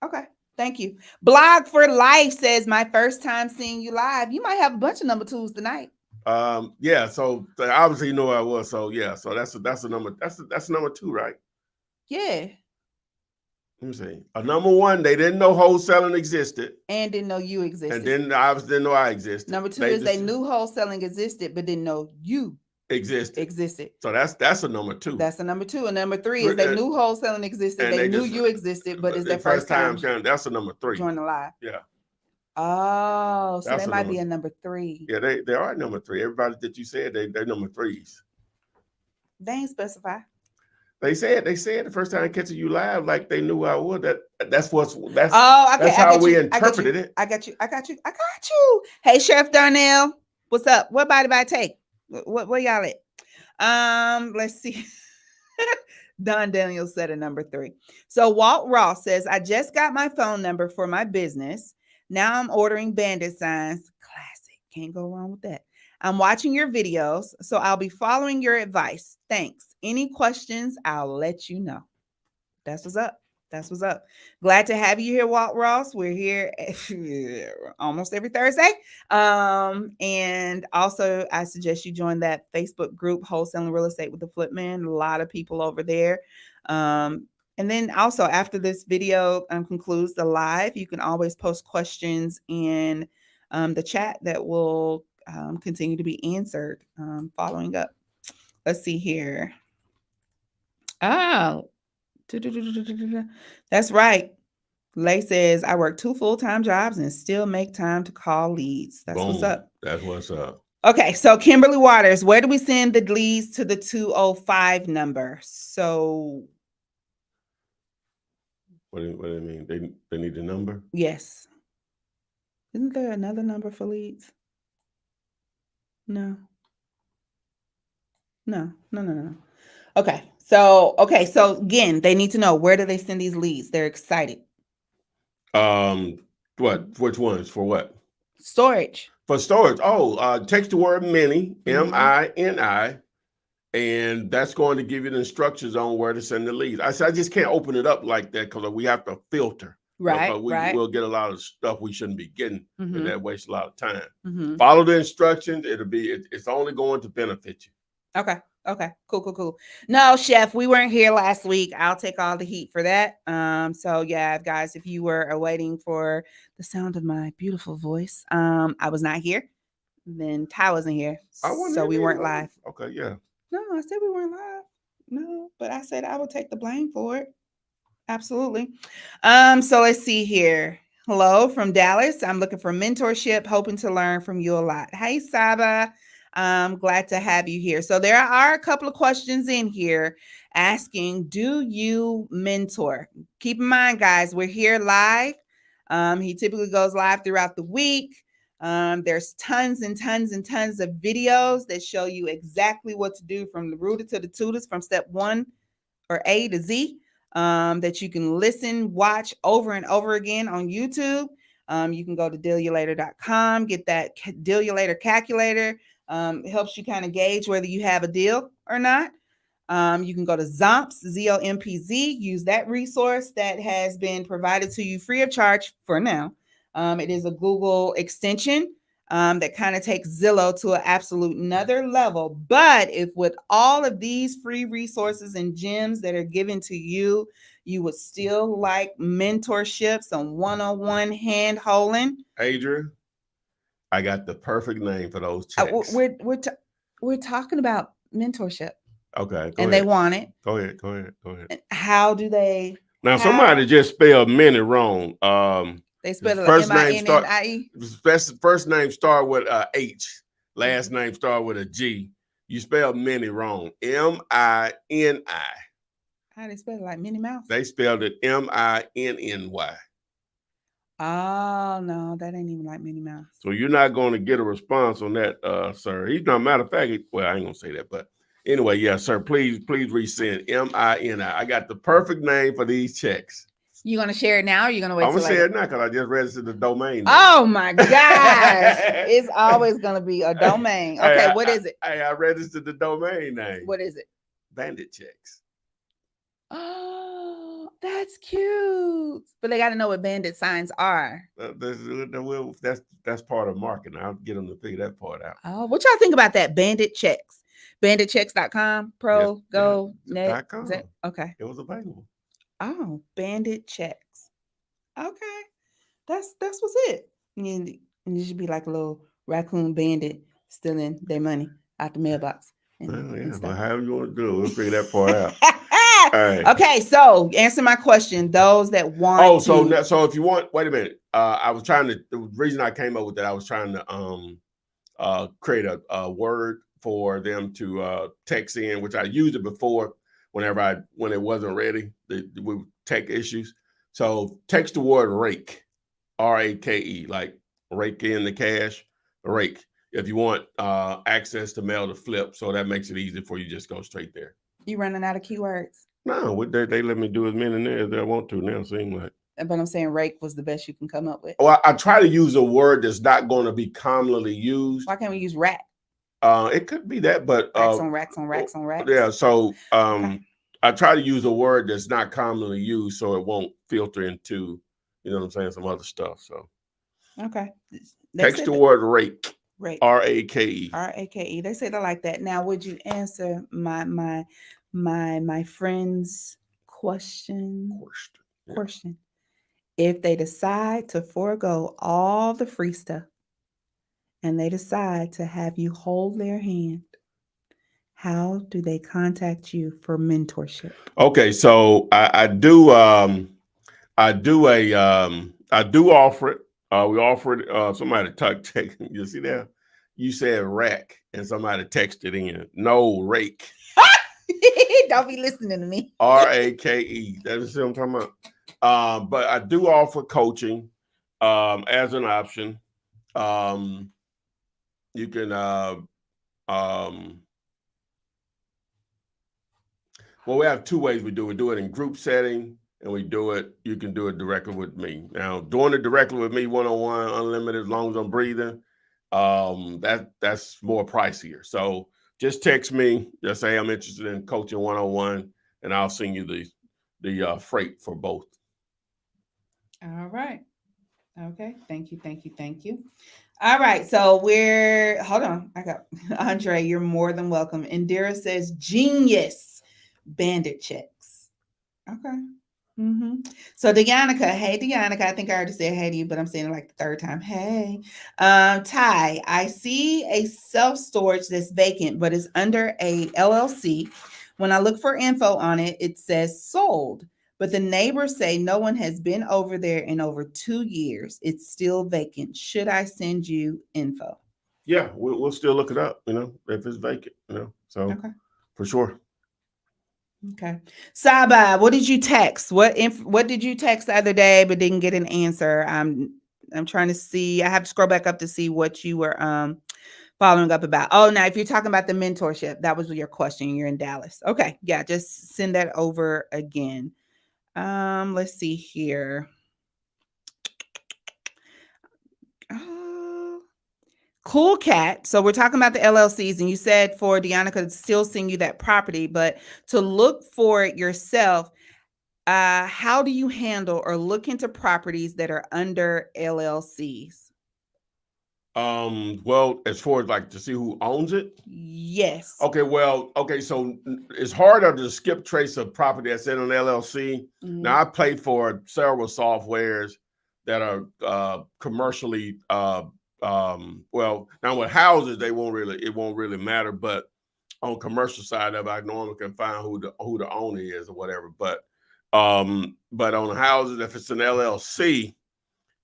Okay, thank you. Blog for Life says, my first time seeing you live. You might have a bunch of number twos tonight. Yeah. So obviously you know who I was. So yeah. So that's a number. That's number 2, right? Yeah. Let me see. A number 1, they didn't know wholesaling existed. And didn't know you existed. And then obviously didn't know I existed. Number 2 is they knew wholesaling existed, but didn't know you existed. So that's a number 2. That's a number 2. And number 3 is they knew wholesaling existed. They knew you existed, but it's their first time. That's a number 3. Join the live. Yeah. Oh, so they might be a number 3. Yeah, they are number 3. Everybody that you said they're number 3s. They ain't specify. They said the first time catching you live, like they knew I would. That's okay. That's how we interpreted it. I got you. Hey, Chef Darnell, what's up? What body by take? Where y'all at? Let's see. Don Daniels said a number 3. So Walt Ross says, I just got my phone number for my business. Now I'm ordering bandit signs. Classic. Can't go wrong with that. I'm watching your videos, so I'll be following your advice. Thanks. Any questions, I'll let you know. That's what's up. That's what's up. Glad to have you here, Walt Ross. We're here almost every Thursday. And also, I suggest you join that Facebook group, Wholesaling Real Estate with the Flipman. A lot of people over there. And then also, after this video concludes the live, you can always post questions in the chat that will continue to be answered following up. Let's see here. Oh, that's right. Lay says, I work 2 full-time jobs and still make time to call leads. That's Boom. What's up. That's what's up. Okay, so Kimberly Waters, where do we send the leads to the 205 number? So what do you mean? They need a number? Yes. Isn't there another number for leads? No. Okay. So again, they need to know, where do they send these leads? They're excited. Which ones? For what? Storage. For storage. Text the word mini, MINI, and that's going to give you the instructions on where to send the leads. I just can't open it up like that because we have to filter. Right. We'll get a lot of stuff we shouldn't be getting, and that wastes a lot of time. Mm-hmm. Follow the instructions. It's only going to benefit you. Okay. Cool. No, Chef, we weren't here last week. I'll take all the heat for that. So yeah, guys, if you were awaiting for the sound of my beautiful voice, I was not here. Then Ty wasn't here, so we weren't live. Okay, yeah. No, I said we weren't live. No, but I said I would take the blame for it. Absolutely. So let's see here. Hello from Dallas. I'm looking for mentorship, hoping to learn from you a lot. Hey, Saba. I'm glad to have you here. So there are a couple of questions in here asking, do you mentor? Keep in mind, guys, we're here live. He typically goes live throughout the week. There's tons and tons and tons of videos that show you exactly what to do from the rooter to the tutors, from step 1 or A to Z, that you can listen, watch over and over again on YouTube. You can go to dealulator.com, get that Dealulator calculator. It helps you kind of gauge whether you have a deal or not. You can go to Zompz, ZOMPZ, use that resource that has been provided to you free of charge for now. It is a Google extension. that kind of takes Zillow to an absolute another level. But if with all of these free resources and gems that are given to you, you would still like mentorship, some one-on-one hand holding. Adrian, I got the perfect name for those checks. We're talking about mentorship. Okay, and they want it. Go ahead. How do they? Now, somebody just spelled Minnie wrong. They spelled it first like name start. M-I-N-N-I-E. First name start with a H. Last name start with a G. You spelled Minnie wrong. M-I-N-I. How do they spell it, like Minnie Mouse? They spelled it M-I-N-N-Y. Oh no, that ain't even like Minnie Mouse. So you're not going to get a response on that, sir. He's not. Matter of fact, well, I ain't gonna say that, but anyway, yeah, sir. Please resend M-I-N-I. I got the perfect name for these checks. You gonna share it now? Or you gonna wait? I'm gonna share it now because I just registered the domain name. Oh my gosh! It's always gonna be a domain. Okay, what is it? I registered the domain name. What is it? Bandit Checks. Oh, that's cute. But they got to know what bandit signs are. That's part of marketing. I'll get them to figure that part out. Oh, what y'all think about that? Bandit Checks. BanditChecks.com, pro, yes, go, net. net. Okay. It was available. Oh, Bandit Checks. Okay. That's what's it. And you should be like a little raccoon bandit stealing their money out the mailbox. But however you want to do it, we'll figure that part out. All right. Okay, so answer my question. Those that want so if you want, wait a minute. I was trying to, the reason I came up with that, I was trying to create a word for them to text in, which I used it before when it wasn't ready, with tech issues. So text the word rake, R-A-K-E, like rake in the cash, rake. If you want access to mail to Flip, so that makes it easy for you, just go straight there. You running out of keywords? No, they let me do as many there as I want to now, seem like. But I'm saying rake was the best you can come up with. Well, I try to use a word that's not going to be commonly used. Why can't we use rat? It could be that, but racks on racks. Yeah, so I try to use a word that's not commonly used so it won't filter into, you know what I'm saying, some other stuff. So okay. Text the word rake. Rake. R-A-K-E. R-A-K-E. They say they like that. Now, would you answer my friend's question? Question. If they decide to forego all the free stuff and they decide to have you hold their hand, how do they contact you for mentorship? Okay, so I do offer it. We offer it. Somebody text. You see that? You said rack, and somebody texted in. No, rake. Don't be listening to me. R-A-K-E. That's what I'm talking about. But I do offer coaching as an option. You can well, we have two ways we do it. We do it in group setting, and you can do it directly with me. Now, doing it directly with me, one-on-one, unlimited, as long as I'm breathing, that's more pricier. So just text me, just say I'm interested in coaching one-on-one, and I'll send you the freight for both. All right. Okay. Thank you. All right. So hold on. I got Andre, you're more than welcome. Indira says genius bandit checks. Okay. So Deannica, hey Deannica, I think I already said hey to you, but I'm saying it like the third time. Hey. Ty, I see a self-storage that's vacant, but is under a LLC. When I look for info on it, it says sold. But the neighbors say no one has been over there in over 2 years. It's still vacant. Should I send you info? Yeah, we'll still look it up, if it's vacant, so okay. For sure. Okay. Saba, what did you text? What did you text the other day but didn't get an answer? I'm trying to see. I have to scroll back up to see what you were following up about. Oh, now if you're talking about the mentorship, that was your question. You're in Dallas. Okay. Yeah, just send that over again. Let's see here. Cool Cat. So we're talking about the LLCs, and you said for Deanna could still send you that property, but to look for it yourself, how do you handle or look into properties that are under LLCs? Well, as far as like to see who owns it. Yes. Okay, well, okay, so it's harder to skip trace of property that's in an LLC. Now, I played for several softwares that are commercially. Well, now with houses, it won't really matter, but on commercial side of it, I normally can find who the owner is or whatever. But on the houses, if it's an LLC,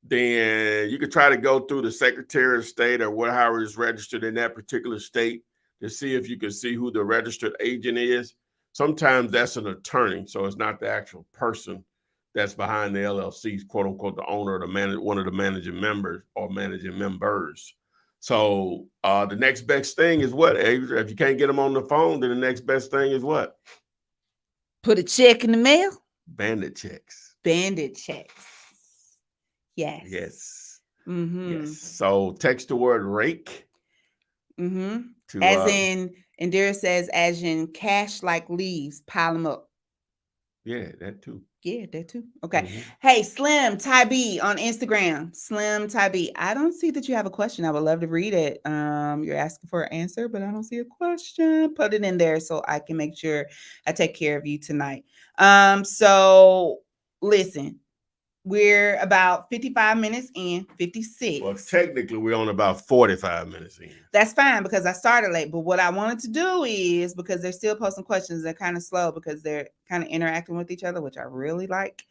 then you could try to go through the Secretary of State or whatever is registered in that particular state to see if you can see who the registered agent is. Sometimes that's an attorney, so it's not the actual person that's behind the LLC, quote unquote, the owner or the one of the managing members or managing members. So the next best thing is what? If you can't get them on the phone, then the next best thing is what? Put a check in the mail. Bandit checks. Bandit checks. Yes. Yes. Mm-hmm. Yes. So text the word rake. Mm-hmm. As in, Indira says, as in cash like leaves, pile them up. Yeah, that too. Yeah, that too. Okay. Hey, Slim Ty B on Instagram. Slim Ty B. I don't see that you have a question. I would love to read it. You're asking for an answer, but I don't see a question. Put it in there so I can make sure I take care of you tonight. So listen, we're about 55 minutes in, 56. Well, technically, we're on about 45 minutes in. That's fine because I started late. But what I wanted to do is, because they're still posting questions, they're kind of slow because they're kind of interacting with each other, which I really like.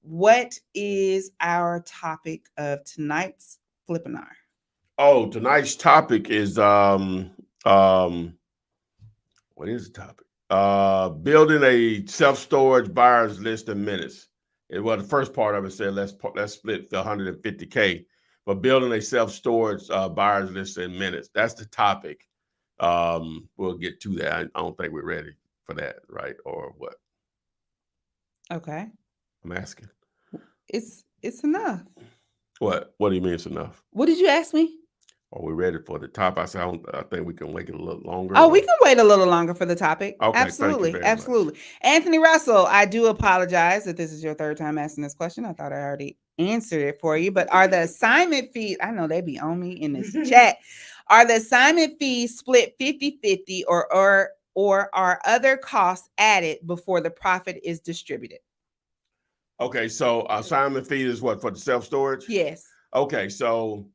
What is our topic of tonight's Flippinar? Oh, tonight's topic is what is the topic? Building a self-storage buyers list in minutes. Well, the first part of it said let's split the 150K, but building a self-storage buyers list in minutes. That's the topic. We'll get to that. I don't think we're ready for that, right? Or what? Okay. I'm asking. It's enough. What? What do you mean it's enough? What did you ask me? Are we ready for the top? I said I think we can wait a little longer. Oh, we can wait a little longer for the topic. Okay, absolutely. thank you very much. Anthony Russell, I do apologize that this is your third time asking this question. I thought I already answered it for you, but are the assignment fees, I know they be on me in this chat. Are the assignment fees split 50-50 or are other costs added before the profit is distributed? Okay, so assignment fee is what, for the self-storage? Yes. Okay, so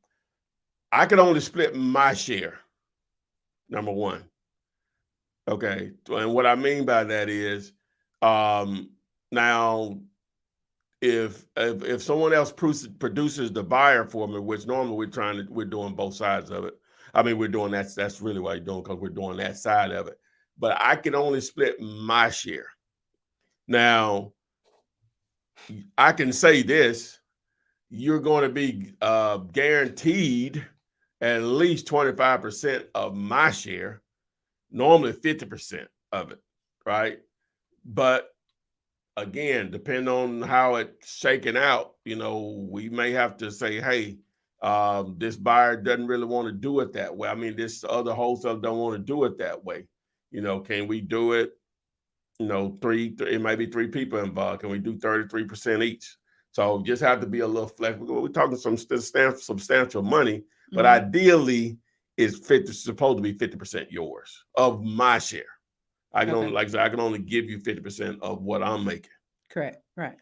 I can only split my share, number one. Okay, and what I mean by that is, now, if someone else produces the buyer for me, which normally we're doing both sides of it. I mean, we're doing that's really what you're doing because we're doing that side of it. But I can only split my share. Now, I can say this: you're going to be guaranteed at least 25% of my share, normally 50% of it, right? But again, depending on how it's shaken out, we may have to say, hey, this buyer doesn't really want to do it that way. I mean, this other wholesaler don't want to do it that way. Can we do it? It might be three people involved. Can we do 33% each? So just have to be a little flexible. We're talking some substantial money, but ideally it's supposed to be 50% yours of my share. I can only, like I said, I can only give you 50% of what I'm making. Correct. Right.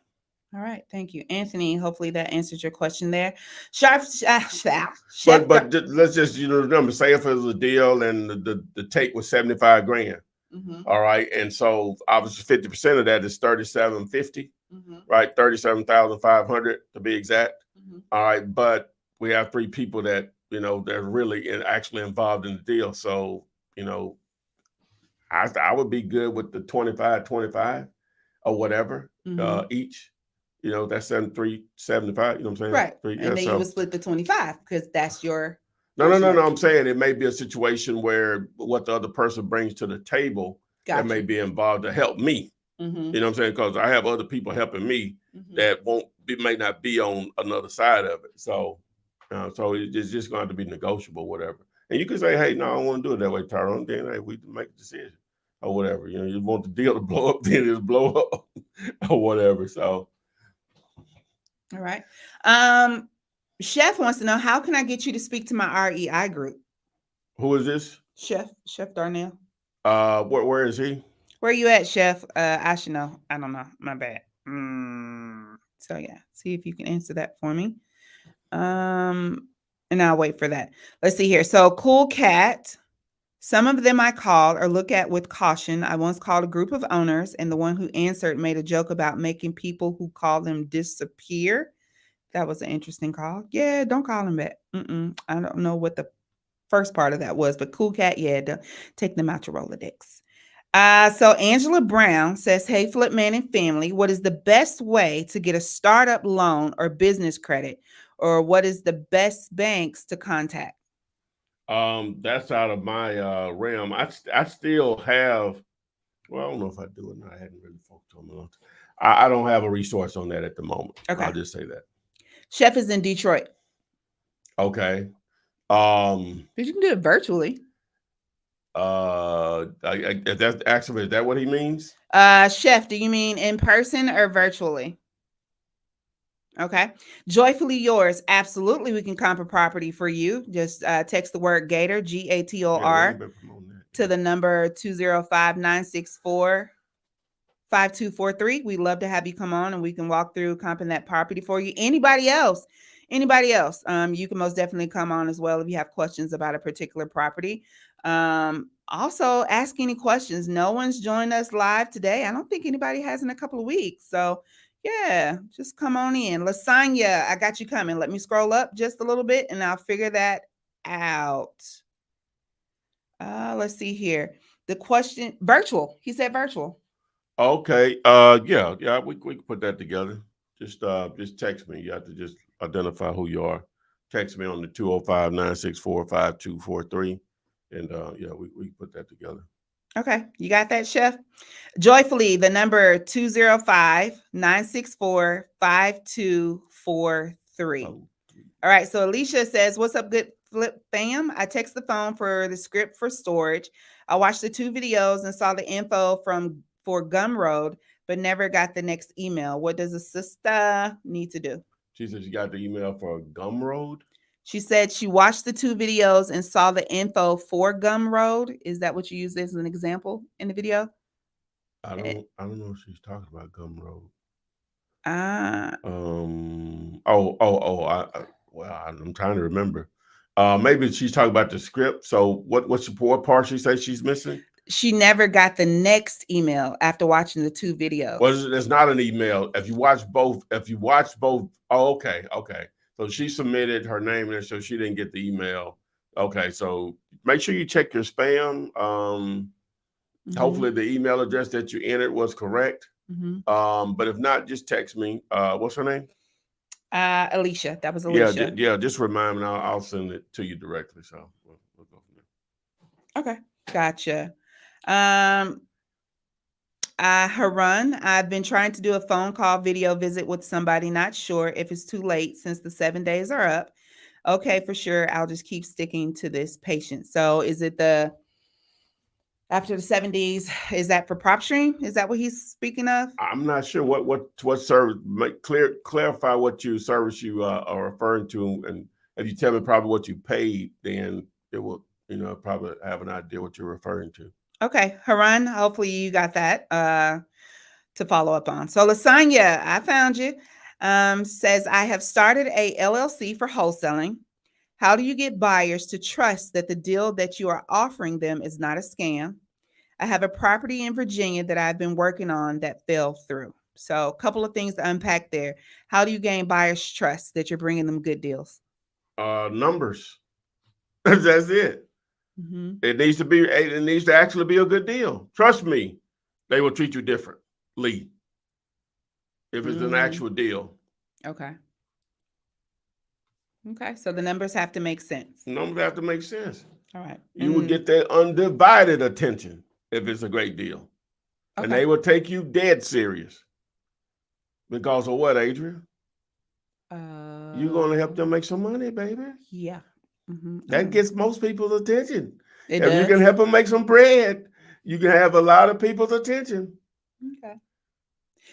All right. Thank you, Anthony. Hopefully that answers your question there. But let's just remember, say if it was a deal and the take was 75 grand. All right, and so obviously 50% of that is 3750, right? 37,500 to be exact. All right, but we have three people that they're really actually involved in the deal. So I would be good with the 25 or whatever each. That's 7375. You know what I'm saying? Right. And then you would split the 25 because that's your. No. I'm saying it may be a situation where what the other person brings to the table that may be involved to help me. You know what I'm saying? Because I have other people helping me that may not be on another side of it. So it's just going to have to be negotiable, whatever. And you can say, hey, no, I don't want to do it that way, Tyrone. Then hey, we make a decision or whatever. You want the deal to blow up, then just blow up or whatever. So. All right. Chef wants to know, how can I get you to speak to my REI group? Who is this? Chef Darnell. Where is he? Where you at, Chef? I should know. I don't know. My bad. So yeah, see if you can answer that for me. And I'll wait for that. Let's see here. So Cool Cat. Some of them I called or look at with caution. I once called a group of owners, and the one who answered made a joke about making people who call them disappear. That was an interesting call. Yeah, don't call them back. I don't know what the first part of that was, but Cool Cat, yeah, take them out your Rolodex. So Angela Brown says, "Hey, Flipman and family, what is the best way to get a startup loan or business credit, or what is the best banks to contact?" That's out of my realm. I still have. Well, I don't know if I do it now. I hadn't really focused on it. I don't have a resource on that at the moment. Okay. I'll just say that. Chef is in Detroit. Okay. But you can do it virtually. If that's actually, is that what he means? Chef, do you mean in person or virtually? Okay. Joyfully yours. Absolutely. We can comp a property for you. Just text the word Gator, GATOR, to the number 205-964-5243. We'd love to have you come on and we can walk through comping that property for you. Anybody else, you can most definitely come on as well if you have questions about a particular property. Also ask any questions. No one's joined us live today. I don't think anybody has in a couple of weeks. So yeah, just come on in. Lasagna, I got you coming. Let me scroll up just a little bit and I'll figure that out. Let's see here. The question, virtual. He said virtual. Okay. Yeah. We can put that together. Just text me. You have to just identify who you are. Text me on the 205-964-5243. And yeah, we can put that together. Okay. You got that, Chef? Joyfully, the number 205-964-5243. All right. So Alicia says, "What's up, good Flip fam? I text the phone for the script for storage. I watched the 2 videos and saw the info for Gumroad, but never got the next email. What does a sister need to do?" She said she got the email for Gumroad. She said she watched the 2 videos and saw the info for Gumroad. Is that what you used as an example in the video? I don't know if she's talking about Gumroad. I'm trying to remember. Maybe she's talking about the script. So what part she says she's missing? She never got the next email after watching the 2 videos. Well, it's not an email. If you watch both, oh, okay. So she submitted her name there, so she didn't get the email. Okay, so make sure you check your spam. Hopefully the email address that you entered was correct. But if not, just text me. What's her name? Alicia. That was Alicia. Yeah. Just remind me. I'll send it to you directly. So we'll go from there. Okay, gotcha. Harun, I've been trying to do a phone call video visit with somebody. Not sure if it's too late since the 7 days are up. Okay, for sure. I'll just keep sticking to this patient. So is it after the 7 days, is that for PropStream? Is that what he's speaking of? I'm not sure what service. Clarify what service you are referring to, and if you tell me probably what you paid, then it will probably have an idea what you're referring to. Okay, Harun, hopefully you got that to follow up on. So Lasagna, I found you. Says, "I have started a LLC for wholesaling. How do you get buyers to trust that the deal that you are offering them is not a scam? I have a property in Virginia that I've been working on that fell through." So a couple of things to unpack there. How do you gain buyers' trust that you're bringing them good deals? Numbers. That's it. It needs to actually be a good deal. Trust me, they will treat you differently if it's an actual deal. Okay. So the numbers have to make sense. Numbers have to make sense. All right. You will get their undivided attention if it's a great deal. Okay. And they will take you dead serious. Because of what, Adrian? You're going to help them make some money, baby. Yeah. That gets most people's attention. If you can help them make some bread, you can have a lot of people's attention. Okay.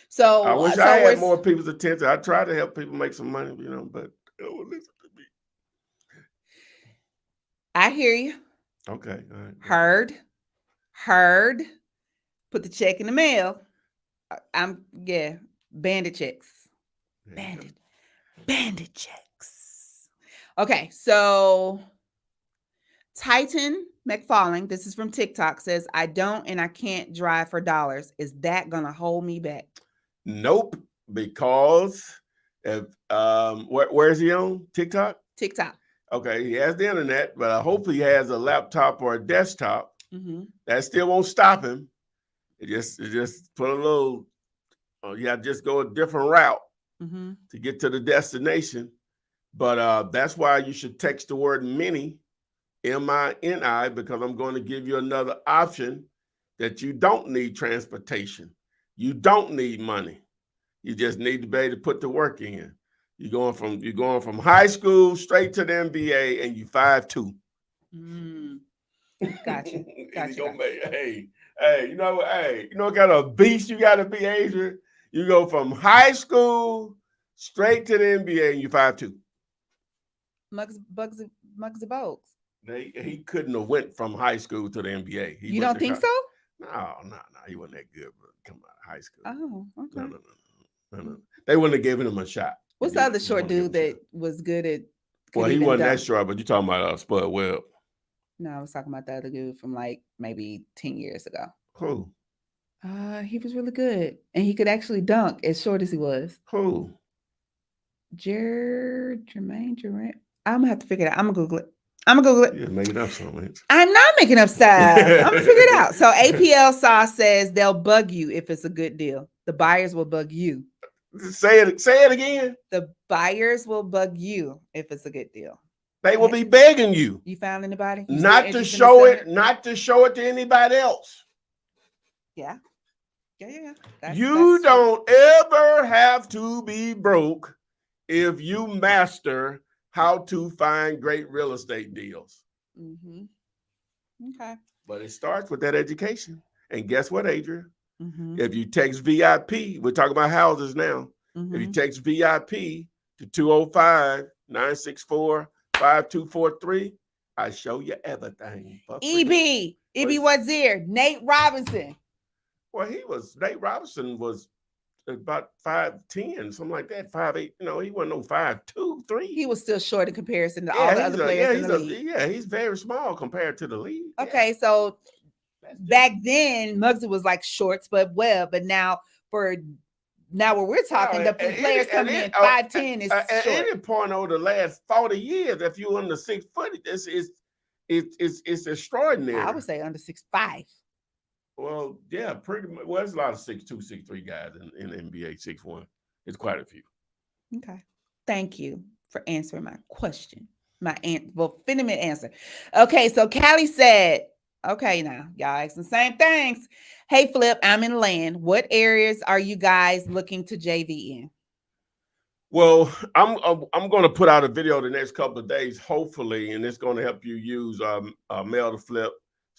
So I wish I had more people's attention. I try to help people make some money, but don't want to listen to me. I hear you. Okay. All right. Heard. Put the check in the mail. Bandit checks. Bandit checks. Okay, so Titan McFarling, this is from TikTok, says, I don't and I can't drive for dollars. Is that gonna hold me back? Nope, because if where's he on? TikTok? TikTok. Okay, he has the internet, but hopefully he has a laptop or a desktop. Mm-hmm. That still won't stop him. It just put a little, just go a different route to get to the destination. But that's why you should text the word mini, M-I-N-I, because I'm going to give you another option that you don't need transportation. You don't need money. You just need to be able to put the work in. You're going from high school straight to the NBA, and you 5'2". Gotcha. Hey, you know what kind of beast you got to be, Adrian? You go from high school straight to the NBA, and you 5'2". Bugsy Bogues. He couldn't have went from high school to the NBA. You don't think so? No, he wasn't that good, but come out of high school. Oh, okay. No. They wouldn't have given him a shot. What's the other short dude that was good at? Well, he wasn't that short, but you're talking about Spud Webb. No, I was talking about the other dude from like maybe 10 years ago. Who? He was really good, and he could actually dunk as short as he was. Who? Jermaine Durant. I'm gonna have to figure it out. I'm gonna Google it. You're making up something. I'm not making up stuff. I'm gonna figure it out. So APL Sauce says they'll bug you if it's a good deal. The buyers will bug you. Say it again. The buyers will bug you if it's a good deal. They will be begging you. You found anybody? Not to show it to anybody else. Yeah. You don't ever have to be broke if you master how to find great real estate deals. Okay. But it starts with that education. And guess what, Adrian? If you text VIP, we're talking about houses now. If you text VIP to 205-964-5243, I show you everything. EB Wazir, Nate Robinson. Well, Nate Robinson was about 5'10", something like that, 5'8". He wasn't no 5'2", 3". He was still short in comparison to all the other players in the league. He's very small compared to the league. Okay, so back then Muggsy was like shorts but Webb, but now when we're talking, the players coming in 5'10" is short. At any point over the last 40 years, if you're under 6 foot, it's extraordinary. I would say under 6'5". Well, yeah, pretty much. Well, there's a lot of 6'2", 6'3" guys in the NBA, 6'1". It's quite a few. Okay. Thank you for answering my question. Finiment answer. Okay, so Callie said, okay, now y'all asking the same things. Hey, Flip, I'm in land. What areas are you guys looking to JV in? Well, I'm going to put out a video the next couple of days, hopefully, and it's going to help you use mail to flip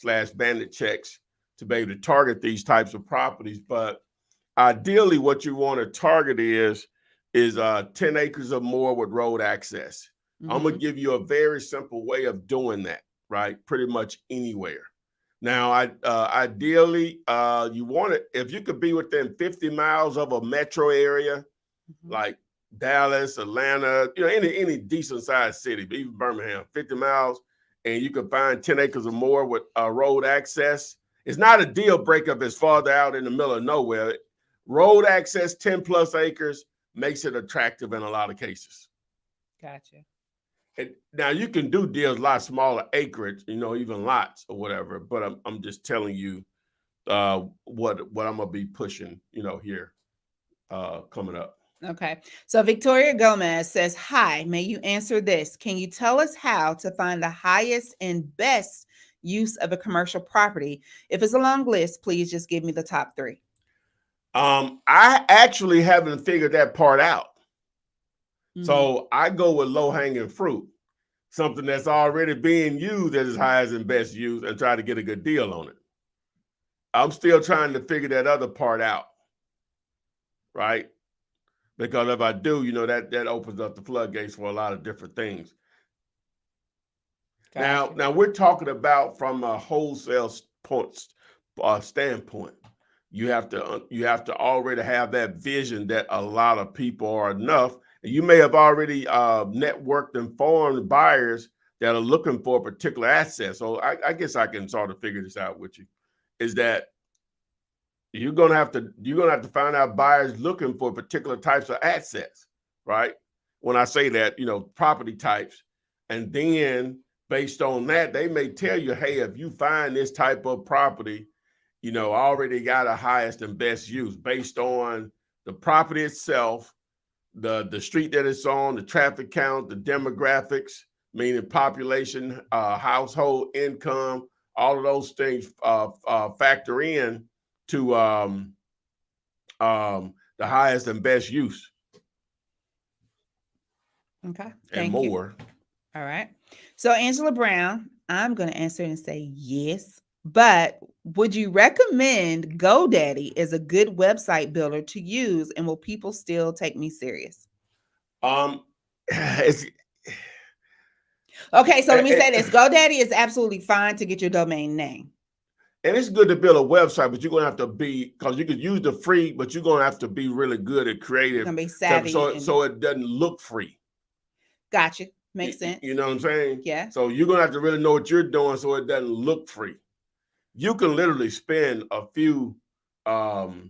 / bandit checks to be able to target these types of properties. But ideally, what you want to target is 10 acres or more with road access. I'm going to give you a very simple way of doing that, right? Pretty much anywhere. Now, ideally, you want it, if you could be within 50 miles of a metro area, like Dallas, Atlanta, any decent sized city, but even Birmingham, 50 miles, and you could find 10 acres or more with road access. It's not a deal breaker if it's farther out in the middle of nowhere. Road access, 10 plus acres, makes it attractive in a lot of cases. Gotcha. And now you can do deals a lot smaller acreage, even lots or whatever. But I'm just telling you what I'm gonna be pushing, here coming up. Okay. So Victoria Gomez says, hi, may you answer this? Can you tell us how to find the highest and best use of a commercial property? If it's a long list, please just give me the top 3. I actually haven't figured that part out. So I go with low-hanging fruit, something that's already being used as its highest and best use, and try to get a good deal on it. I'm still trying to figure that other part out, right? Because if I do, that opens up the floodgates for a lot of different things. Gotcha. Now we're talking about from a wholesale standpoint. You have to already have that vision that a lot of people are enough. And you may have already networked and formed buyers that are looking for a particular asset. So I guess I can sort of figure this out with you. Is that you're gonna have to find out buyers looking for particular types of assets, right? When I say that, property types, and then based on that, they may tell you, hey, if you find this type of property, already got a highest and best use based on the property itself, the street that it's on, the traffic count, the demographics, meaning population, household income, all of those things factor in to the highest and best use. Okay. And more. All right. So Angela Brown, I'm going to answer and say yes. But would you recommend GoDaddy as a good website builder to use, and will people still take me serious? It's Okay, so let me say this. GoDaddy is absolutely fine to get your domain name. And it's good to build a website, but you're going to have to be, because you could use the free, but you're going to have to be really good at creative. You're going to be savvy. So it doesn't look free. Gotcha. Makes sense. You know what I'm saying? Yeah. So you're going to have to really know what you're doing so it doesn't look free. You can literally spend a few $100.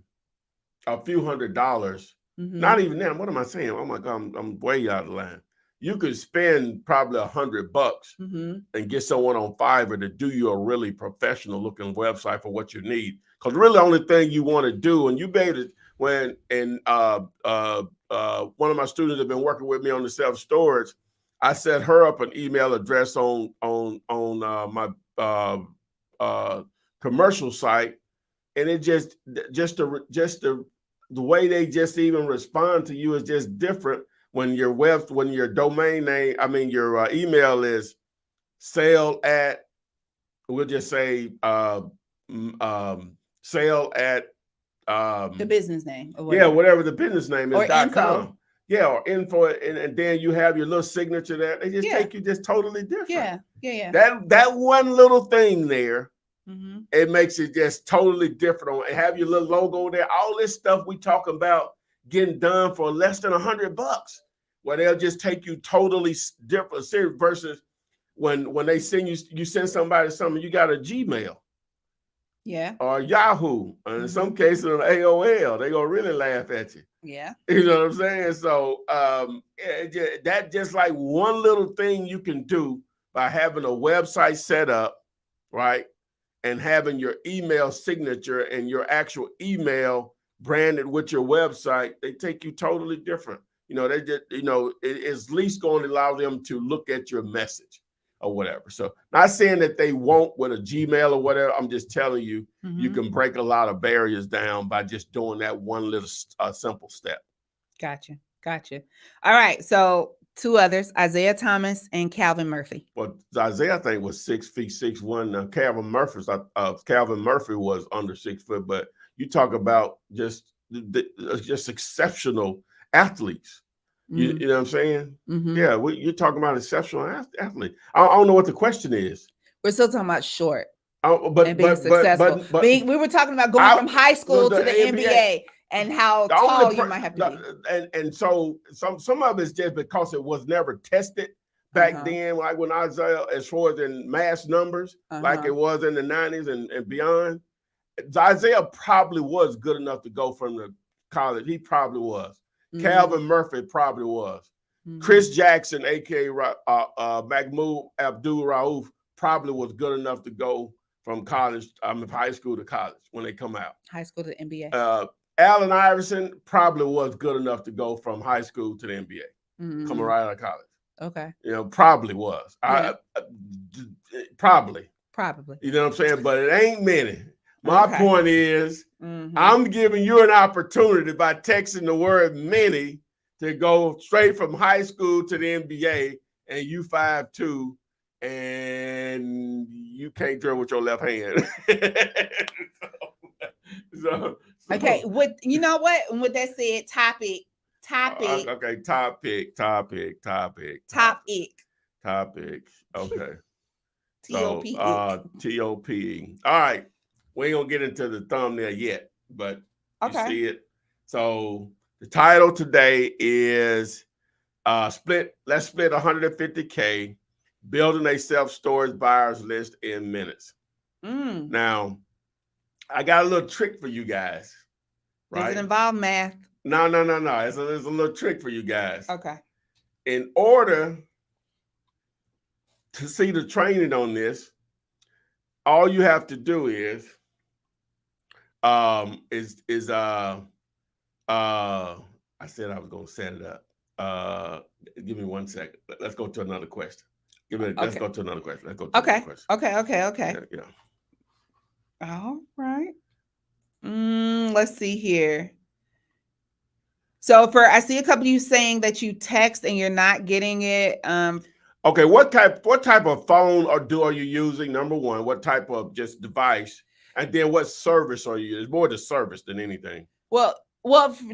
Mm-hmm. Not even that. What am I saying? Oh my God, I'm way out of line. You could spend probably $100 mm-hmm. and get someone on Fiverr to do you a really professional looking website for what you need. Because really the only thing you want to do, and you made it when, and one of my students have been working with me on the self-storage, I set her up an email address on my commercial site, and it just the way they just even respond to you is just different when your domain name, your email is sale at, we'll just say sale at the business name, or whatever the business name is, or .com. Yeah, or info, and then you have your little signature there. They just take you just totally different. Yeah. That one little thing there, mm-hmm. it makes it just totally different. Have your little logo there. All this stuff we talking about getting done for less than $100, where they'll just take you totally different versus when they send you send somebody something, you got a Gmail. Yeah. Or Yahoo. And in some cases on AOL, they're gonna really laugh at you. Yeah. You know what I'm saying? So that just like one little thing you can do by having a website set up, right? And having your email signature and your actual email branded with your website, they take you totally different. They just, it's at least going to allow them to look at your message or whatever. So not saying that they won't with a Gmail or whatever. I'm just telling you, mm-hmm. you can break a lot of barriers down by just doing that one little simple step. Gotcha. All right. So 2 others, Isaiah Thomas and Calvin Murphy. Well, Isaiah, I think, was 6 feet 6'1". Calvin Murphy was under 6 foot, but you talk about just exceptional athletes. You know what I'm saying? Mm-hmm. Yeah, you're talking about exceptional athlete. I don't know what the question is. We're still talking about short and being successful. We were talking about going from high school to the NBA and how tall you might have to be. And so some of it's just because it was never tested back then, like when Isaiah, as far as in mass numbers, like it was in the 90s and beyond. Isaiah probably was good enough to go from the college. He probably was. Mm-hmm. Calvin Murphy probably was. Mm-hmm. Chris Jackson, aka Mahmoud Abdul Rauf, probably was good enough to go from high school to college when they come out. High school to the NBA. Allen Iverson probably was good enough to go from high school to the NBA, coming right out of college. Okay. Probably was. Yeah. Probably. You know what I'm saying? But it ain't many. My point is, I'm giving you an opportunity by texting the word many to go straight from high school to the NBA, and you 5'2", and you can't dribble with your left hand. Okay, with that said, topic Topic. Okay, topic. Topic. Okay. So T-O-P. T-O-P. All right. We ain't gonna get into the thumbnail yet, but you Okay. see it. So the title today is let's split 150K, building a self-storage buyers list in minutes. Now, I got a little trick for you guys. Right? Does it involve math? No. It's a little trick for you guys. Okay. In order to see the training on this, all you have to do is I said I was gonna set it up. Give me 1 second. Let's go to another question. Let's go to another question. Okay. Yeah. All right. Let's see here. So I see a couple of you saying that you text and you're not getting it. Okay, what type of phone are you using? Number one, what type of just device, and then what service are you using? It's more the service than anything. Well,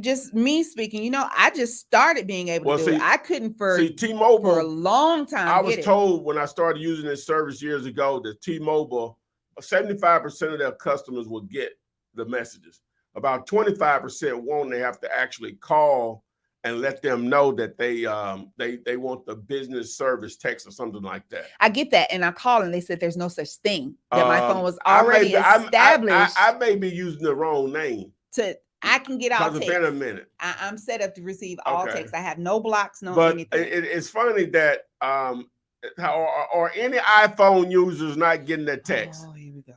just me speaking, I just started being able to do it. I couldn't T-Mobile for a long time. I was told when I started using this service years ago that T-Mobile, 75% of their customers will get the messages. About 25% won't. They have to actually call and let them know that they want the business service text or something like that. I get that, and I called and they said there's no such thing. That my phone was already established. I may be using the wrong name. I can get all text. It's been a minute. I'm set up to receive all text. I have no blocks, anything. It's funny that or any iPhone users not getting that text. Oh, here we go.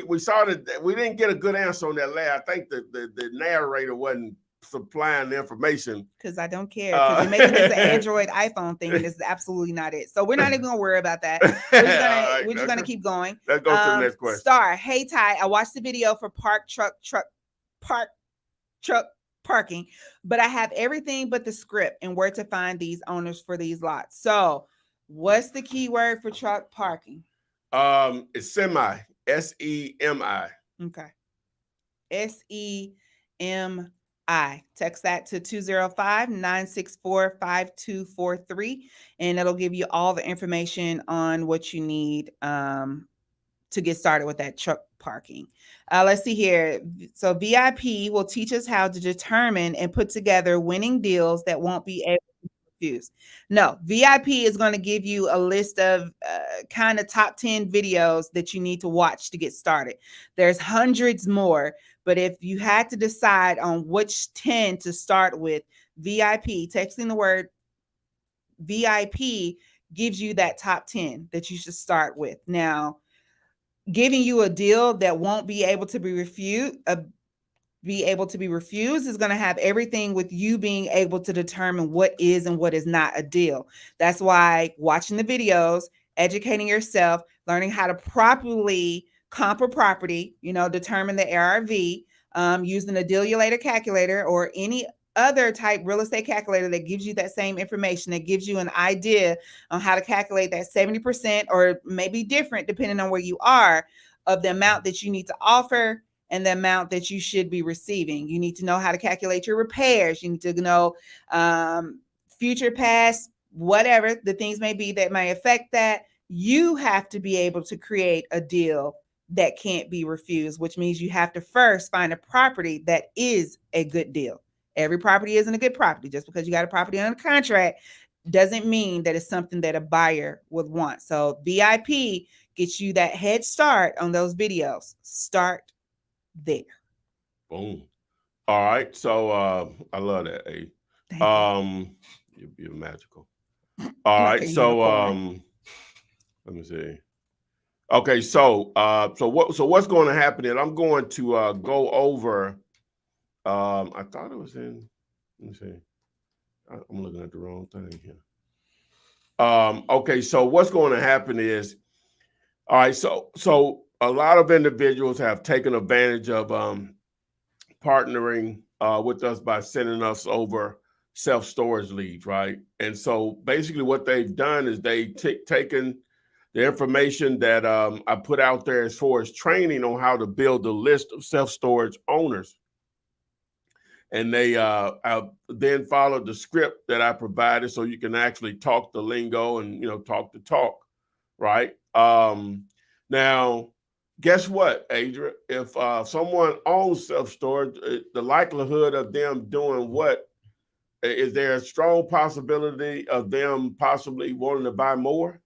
We saw that we didn't get a good answer on that last. I think the narrator wasn't supplying the information because I don't care, because you're making this an Android iPhone thing, and this is absolutely not it. So we're not even gonna worry about that. We're just gonna keep going. Let's go to the next question. Star, hey Ty, I watched the video for park truck parking, but I have everything but the script and where to find these owners for these lots. So what's the keyword for truck parking? It's semi. SEMI. Okay. SEMI. Text that to 205-964-5243, and it'll give you all the information on what you need to get started with that truck parking. Let's see here. So VIP will teach us how to determine and put together winning deals that won't be able to be refused. No, VIP is going to give you a list of kind of top 10 videos that you need to watch to get started. There's hundreds more, but if you had to decide on which 10 to start with, VIP, texting the word VIP gives you that top 10 that you should start with. Now, giving you a deal that won't be able to be refused is going to have everything with you being able to determine what is and what is not a deal. That's why watching the videos, educating yourself, learning how to properly comp a property, determine the ARV, using a dealulator calculator or any other type real estate calculator that gives you that same information, that gives you an idea on how to calculate that 70%, or maybe different depending on where you are, of the amount that you need to offer and the amount that you should be receiving. You need to know how to calculate your repairs. You need to know future, past, whatever the things may be that may affect that. You have to be able to create a deal that can't be refused, which means you have to first find a property that is a good deal. Every property isn't a good property. Just because you got a property under contract doesn't mean that it's something that a buyer would want. So VIP gets you that head start on those videos. Start there. Boom. All right. So I love that. You're magical. All right. So let me see. Okay. So what's going to happen is I'm going to go over. I thought it was in. Let me see. I'm looking at the wrong thing here. Okay, so what's going to happen is, all right. So a lot of individuals have taken advantage of partnering with us by sending us over self-storage leads, right? And so basically, what they've done is they've taken the information that I put out there as far as training on how to build a list of self-storage owners. and they then followed the script that I provided, so you can actually talk the lingo and talk the talk, right? Now, guess what, Adria? If someone owns self-storage, the likelihood of them doing what? Is there a strong possibility of them possibly wanting to buy more?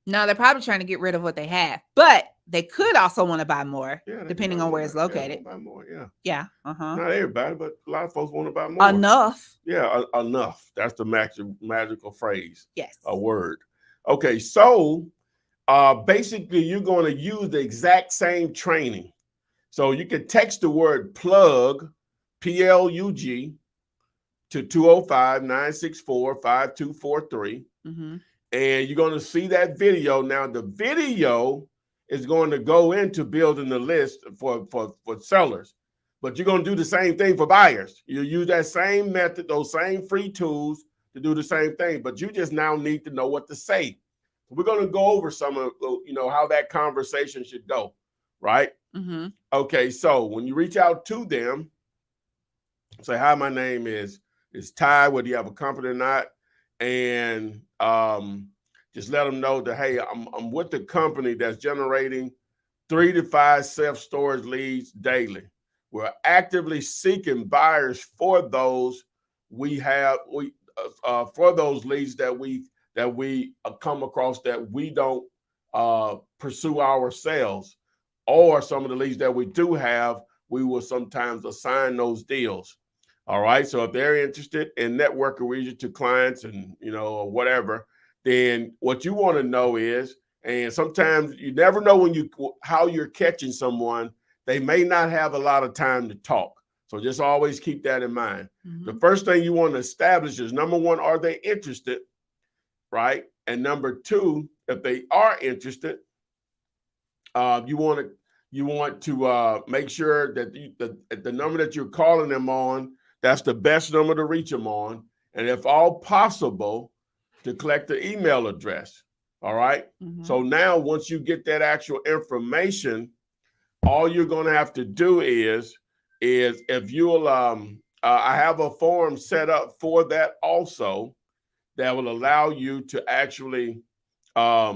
No, they're probably trying to get rid of what they have, but they could also want to buy more, depending on where it's located. Buy more, yeah. Yeah. Not everybody, but a lot of folks want to buy more. Enough. Yeah, enough. That's the magical phrase. Yes. A word. Okay, so basically you're going to use the exact same training. So you can text the word plug, PLUG, to 205-964-5243. And you're going to see that video. Now, the video is going to go into building the list for sellers, but you're going to do the same thing for buyers. You use that same method, those same free tools to do the same thing, but you just now need to know what to say. We're going to go over some of, how that conversation should go, right? Okay, so when you reach out to them, say, hi, my name is Ty, whether you have a company or not, and just let them know that, hey, I'm with the company that's generating 3 to 5 self-storage leads daily. We're actively seeking buyers for those for those leads that we come across that we don't pursue ourselves, or some of the leads that we do have, we will sometimes assign those deals. All right. So if they're interested in networking with you to clients and, or whatever, then what you want to know is, and sometimes you never know how you're catching someone. They may not have a lot of time to talk. So just always keep that in mind. The first thing you want to establish is, number one, are they interested? Right. And number two, if they are interested, you want to make sure that the number that you're calling them on, that's the best number to reach them on. And if all possible, to collect the email address. All right. So now once you get that actual information, all you're going to have to do is if you'll, I have a form set up for that also that will allow you to actually, I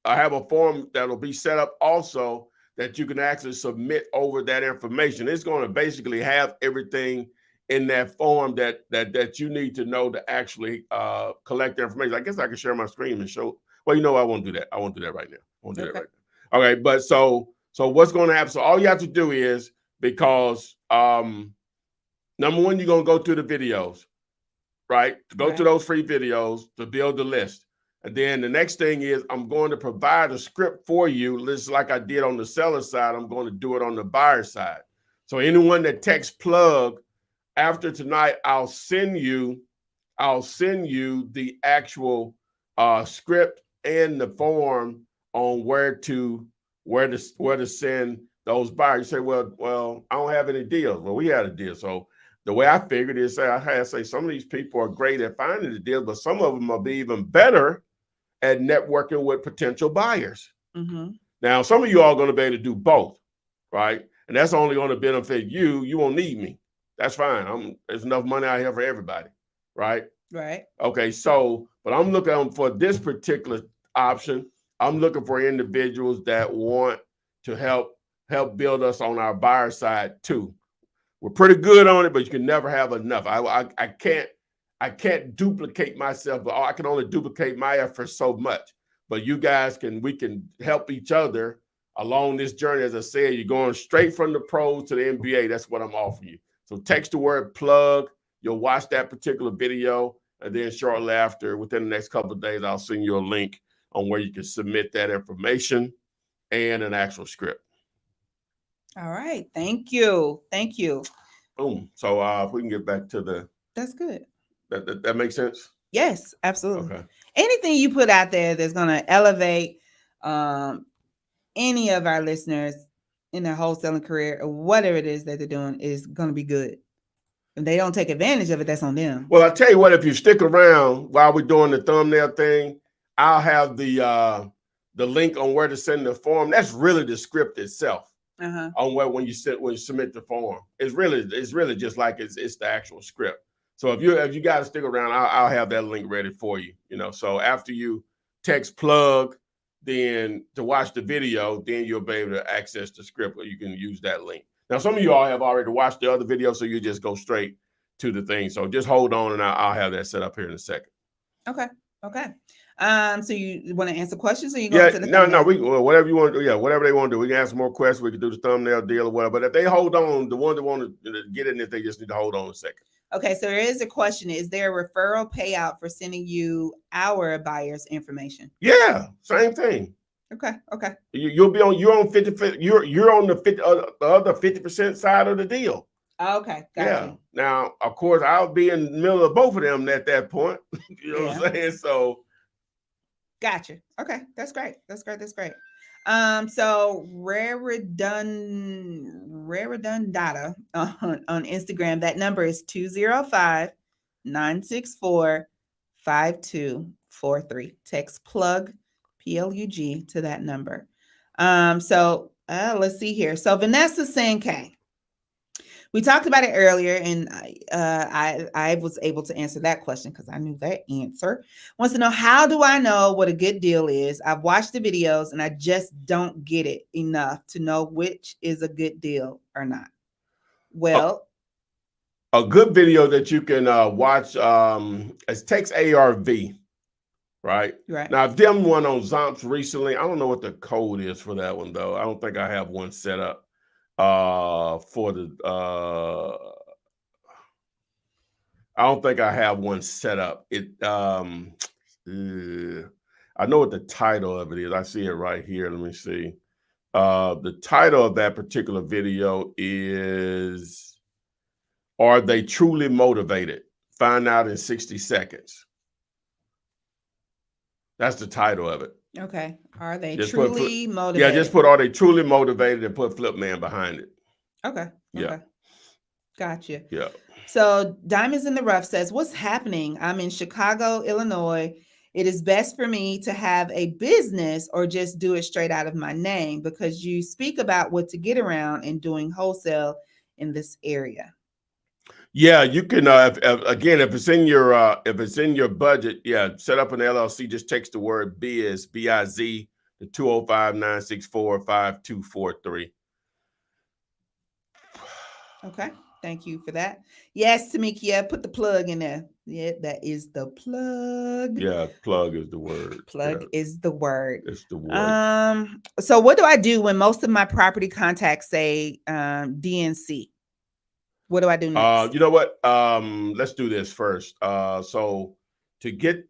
have a form that will be set up also that you can actually submit over that information. It's going to basically have everything in that form that you need to know to actually collect the information. I guess I can share my screen and show. Well, I won't do that. I won't do that right now. I won't do that right now. Okay, but so what's going to happen? So all you have to do is, because number one, you're going to go through the videos, right? To go to those free videos to build the list. And then the next thing is, I'm going to provide a script for you, just like I did on the seller side. I'm going to do it on the buyer side. So anyone that texts plug after tonight, I'll send you the actual script and the form on where to send those buyers. You say, well, I don't have any deals. Well, we had a deal. So the way I figured is, I had to say some of these people are great at finding the deals, but some of them will be even better at networking with potential buyers. Now, some of you are going to be able to do both, right? And that's only going to benefit you. You won't need me. That's fine. There's enough money out here for everybody, right? Right. Okay, so, but I'm looking for this particular option. I'm looking for individuals that want to help build us on our buyer side too. We're pretty good on it, but you can never have enough. I can't duplicate myself, but I can only duplicate my efforts so much. But you guys we can help each other along this journey. As I said, you're going straight from the pros to the NBA. That's what I'm offering you. So text the word plug. You'll watch that particular video. And then shortly after, within the next couple of days, I'll send you a link on where you can submit that information and an actual script. All right. Thank you. Thank you. Boom. So if we can get back to that's good. That makes sense? Yes, absolutely. Okay. Anything you put out there that's going to elevate any of our listeners in their wholesaling career or whatever it is that they're doing is going to be good. If they don't take advantage of it, that's on them. Well, I'll tell you what, if you stick around while we're doing the thumbnail thing, I'll have the link on where to send the form. That's really the script itself. on when you submit the form. It's really just like it's the actual script. So if you got to stick around, I'll have that link ready for you. You know, so after you text plug, then to watch the video, then you'll be able to access the script, or you can use that link. Now, some of you all have already watched the other video, so you just go straight to the thing. So just hold on, and I'll have that set up here in a second. Okay. So you want to answer questions, or you going to the thumbnail? Whatever you want to do. Yeah, whatever they want to do. We can answer more questions. We can do the thumbnail deal or whatever. But if they hold on, the ones that want to get in it, they just need to hold on a second. Okay, so there is a question. Is there a referral payout for sending you our buyers' information? Yeah, same thing. Okay. You're on 50. You're on the other 50% side of the deal. Okay, gotcha. Yeah. Now, of course, I'll be in the middle of both of them at that point. You know what I'm saying? So, gotcha. Okay, that's great. So Raridun data on Instagram. That number is 205-964-5243. Text plug PLUG to that number. So let's see here. So Vanessa Sankey, we talked about it earlier, and I was able to answer that question because I knew that answer. Wants to know, how do I know what a good deal is? I've watched the videos and I just don't get it enough to know which is a good deal or not. Well, a good video that you can watch is Text ARV, right? Now, I've done one on Zomps recently. I don't know what the code is for that one, though. I don't think I have one set up. For the I don't think I have one set up. I know what the title of it is. I see it right here. Let me see. The title of that particular video is "Are They Truly Motivated? Find out in 60 seconds." That's the title of it. Okay. Are they truly motivated? Yeah, just put "Are they truly motivated?" and put Flipman behind it. Okay. Yeah. Gotcha. Yeah. So Diamonds in the Rough says, what's happening? I'm in Chicago, Illinois. It is best for me to have a business or just do it straight out of my name, because you speak about what to get around and doing wholesale in this area. Yeah, you can. Again, if it's in your budget, yeah, set up an LLC. Just text the word biz, BIZ, to 205-964-5243. Okay, thank you for that. Yes, Tamikia, put the plug in there. Yeah, that is the plug. Yeah, plug is the word. Plug is the word. It's the word. So what do I do when most of my property contacts say DNC? What do I do next? You know what? Let's do this first. So to get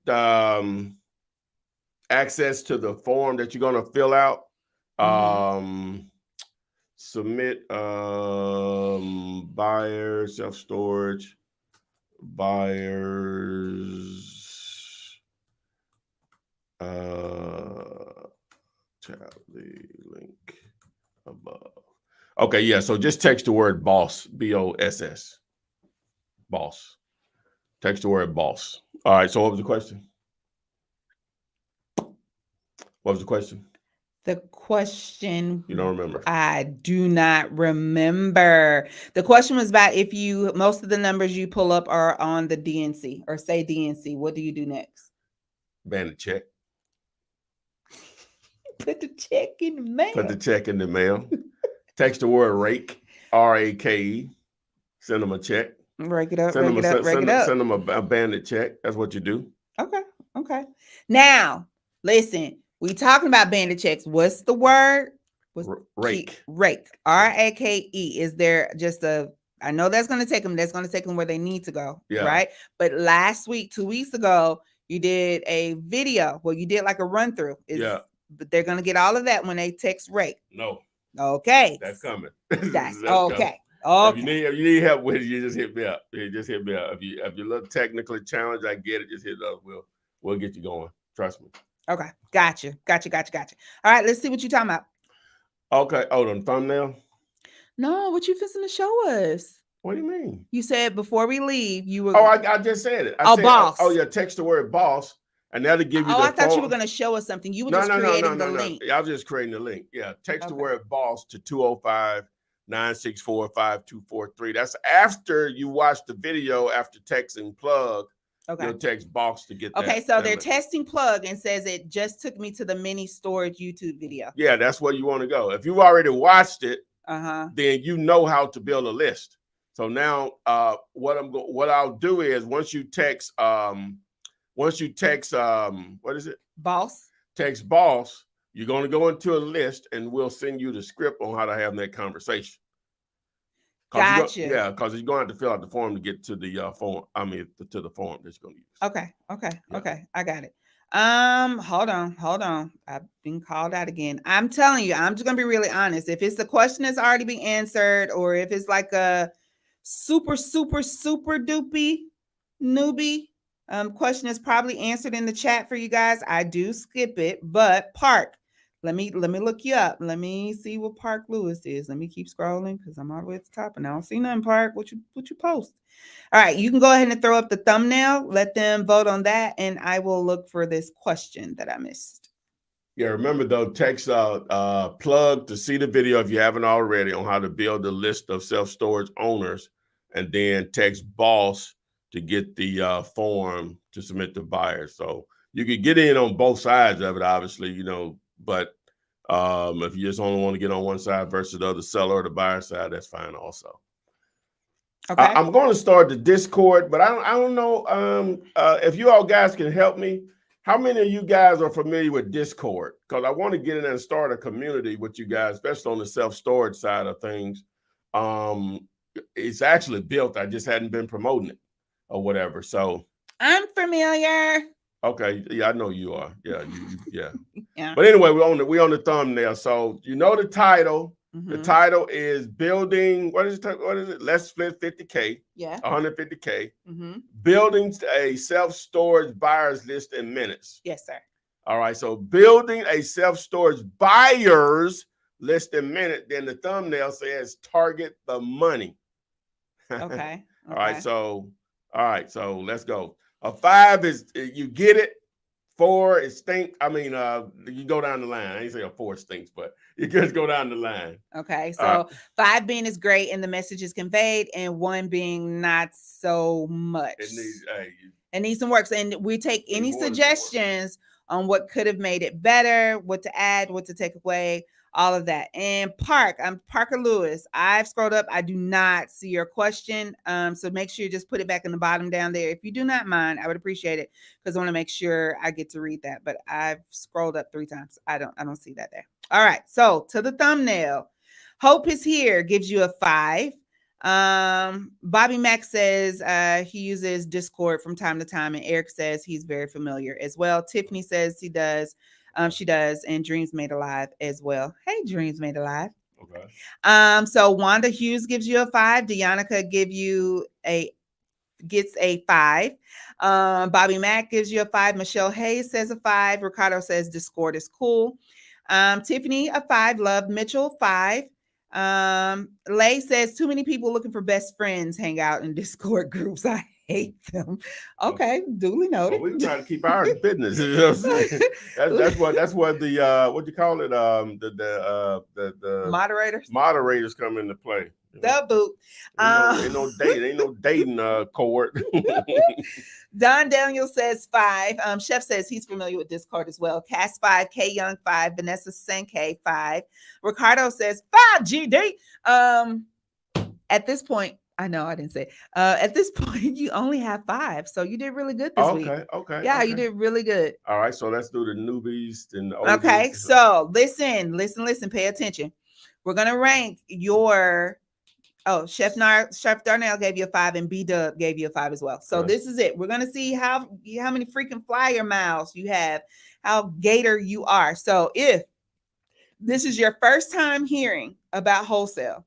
access to the form that you're going to fill out, submit buyer, self-storage, buyers, Charlie link above. Okay, yeah, so just text the word boss, BOSS, boss. Text the word boss. All right, so what was the question? What was the question? The question, you don't remember? I do not remember. The question was about if most of the numbers you pull up are on the DNC or say DNC, what do you do next? Ban the check. Put the check in the mail. Put the check in the mail. Text the word rake, RAKE. Send them a check. Rake it up, Send rake them it up. Send them a bandit check. That's what you do. Okay. Now, listen, we talking about bandit checks. What's the word? Rake. Rake. RAKE. Is there just I know that's going to take them. That's going to take them where they need to go. Yeah. Right. But last week, 2 weeks ago, you did a video. Well, you did like a run through. But they're going to get all of that when they text rake. No. Okay. That's coming. That's okay. Coming. Okay. If you need help with it, you just hit me up. If you're a little technically challenged, I get it. Just hit us. We'll get you going. Trust me. Okay. Gotcha. All right. Let's see what you're talking about. Okay. Hold on. Thumbnail? No, what you fixing to show us? What do you mean? You said before we leave, you were. Oh, I just said it. Boss. Oh, yeah. Text the word boss and that'll give you Oh, the I thought you were form. going to show us something. You were No, just no, no, no, creating the no, no. link. I was just creating the link. Yeah, text the Okay. word boss to 205-964-5243. That's after you watch the video. After texting plug, Okay. you'll text box to get that. Okay, so they're link. testing plug and says it just took me to the mini storage YouTube video. Yeah, that's where you want to go. If you've already watched it, Uh-huh. then you know how to build a list. So now what I'll do is once you text what is it? Boss. Text boss, you're going to go into a list and we'll send you the script on how to have that conversation. Gotcha. Because you're going to have to fill out the form to get to the form. I mean, to the form that you're going to use. Okay. Yeah. Okay. I got it. Hold on. I've been called out again. I'm telling you, I'm just gonna be really honest. If it's the question that's already been answered, or if it's like a super doopy newbie question is probably answered in the chat for you guys, I do skip it. But Park, let me look you up. Let me see what Park Lewis is. Let me keep scrolling because I'm all the way at the top and I don't see nothing. Park, what you post? All right, you can go ahead and throw up the thumbnail. Let them vote on that, and I will look for this question that I missed. Yeah, remember though, text plug to see the video if you haven't already on how to build a list of self-storage owners, and then text boss to get the form to submit to buyers. So you could get in on both sides of it, obviously, but if you just only want to get on one side versus the other seller or the buyer side, that's fine also. Okay. I'm going to start the Discord, but I don't know if you all guys can help me. How many of you guys are familiar with Discord? Because I want to get in and start a community with you guys, especially on the self-storage side of things. It's actually built. I just hadn't been promoting it or whatever. So I'm familiar. Okay, yeah, I know you are. Yeah, yeah. Yeah. But anyway, we on the thumbnail. So you know the title. Mm-hmm. The title is building. What is it? Let's split 50K. Yeah. 150K. Mm-hmm. Building a self-storage buyers list in minutes. Yes, sir. All right. So building a self-storage buyers list in minutes. Then the thumbnail says target the money. Okay. All right. So let's go. A 5 is you get it. 4 is stink. I mean, you go down the line. I ain't say a 4 stinks, but you just go down the line. Okay. So 5 being is great and the message is conveyed, and 1 being not so much. It needs some work. And we take any suggestions on what could have made it better, what to add, what to take away, all of that. And I'm Parker Lewis. I've scrolled up. I do not see your question. So make sure you just put it back in the bottom down there. If you do not mind, I would appreciate it because I want to make sure I get to read that. But I've scrolled up 3 times. I don't see that there. All right. So to the thumbnail, Hope is here gives you a 5. Bobby Mack says he uses Discord from time to time, and Eric says he's very familiar as well. Tiffany says he does. She does, and Dreams Made Alive as well. Hey, Dreams Made Alive. Okay. So Wanda Hughes gives you a 5. Deonica gets a 5. Bobby Mack gives you a 5. Michelle Hayes says a 5. Ricardo says Discord is cool. Tiffany a 5. Love Mitchell 5. Lay says too many people looking for best friends hang out in Discord groups. I hate them. Okay, duly noted. Well, we try to keep our business. You know what I'm saying? that's what the what you call it the moderators come into play. The boot. Ain't no dating court. Don Daniel says 5. Chef says he's familiar with Discord as well. Cass 5, K Young 5, Vanessa Senke 5. Ricardo says 5 GD. At this point, I know I didn't say it. At this point, you only have 5, so you did really good this week. Okay. Yeah, you did really good. All right, so let's do the newbies and the OGs. Okay, so listen, pay attention. We're gonna rank your. Oh, Chef Darnell gave you a 5, and B-Dub gave you a 5 as well. So This is it. We're gonna see how many freaking flyer miles you have, how gator you are. So if this is your first time hearing about wholesale,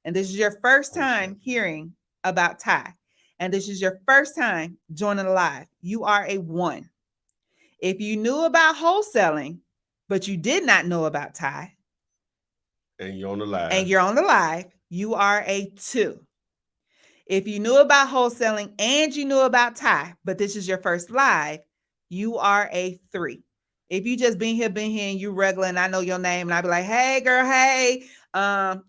and this is your first time hearing about tie, and this is your first time joining the live, you are a 1. If you knew about wholesaling, but you did not know about tie, and you're on the live, you are a 2. If you knew about wholesaling and you knew about tie, but this is your first live, you are a 3. If you just been here, and you regular, and I know your name, and I be like, hey, girl, hey,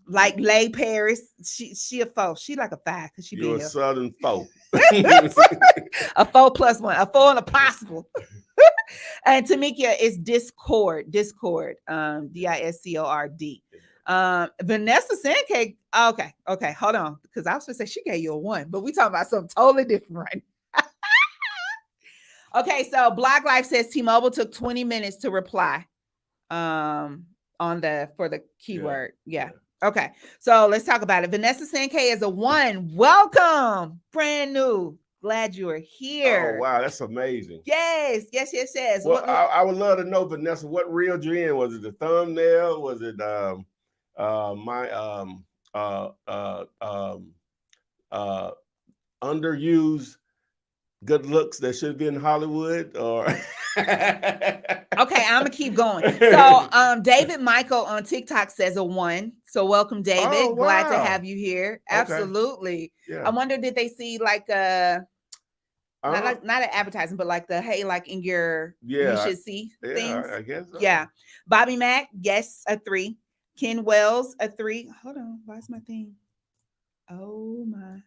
like Lay Paris, she a 4. She like a 5 because she You're been a here. Southern folk. A 4 plus 1, a 4 and a possible. And Tamika is Discord, DISCORD. Vanessa Sandcake. Okay, hold on, because I was gonna say she gave you a 1, but we talking about something totally different right now. Okay, so Black Life says T-Mobile took 20 minutes to reply on the keyword. Yeah. Okay, so let's talk about it. Vanessa Sankey is a 1. Welcome, brand new. Glad you are here. Oh wow, that's amazing. Yes. Well, I would love to know, Vanessa, what reeled you in? Was it the thumbnail? Was it underused good looks that should be in Hollywood? Or okay, I'm gonna keep going. So David Michael on TikTok says a 1. So welcome, David. Oh, wow. Glad to have you here. Okay. Absolutely. Yeah. I wonder, did they see like not an advertising, but like the hey, like in your you should see things. I guess so. Yeah. Bobby Mack, yes, a 3. Ken Wells, a 3. Hold on, why is my thing? Oh my.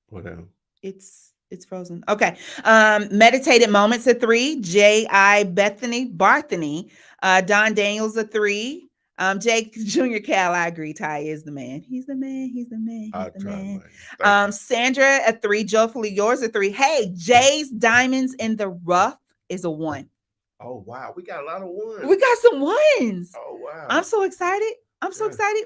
Whatever. It's frozen. Okay. Meditated Moments, a 3. J.I. Barthany. Don Daniels, a 3. Jake Jr. Cal, I agree. Ty is the man. He's the man. Sandra, a 3. Joyfully Yours, a 3. Hey, Jay's Diamonds in the Rough is a 1. Oh wow, we got a lot of 1s. We got some 1s. Oh wow. I'm so excited.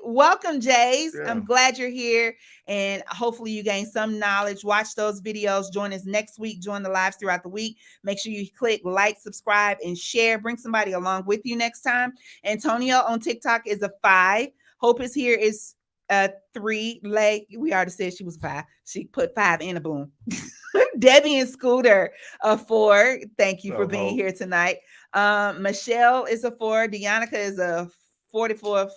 Welcome, Jays. Yeah. I'm glad you're here. And hopefully you gain some knowledge. Watch those videos. Join us next week. Join the lives throughout the week. Make sure you click like, subscribe, and share. Bring somebody along with you next time. Antonio on TikTok is a 5. Hope is here is a 3. We already said she was 5. She put 5 in a boom. Debbie and Scooter, a 4. Thank you for being here tonight. Michelle is a 4. Deonica is a 44.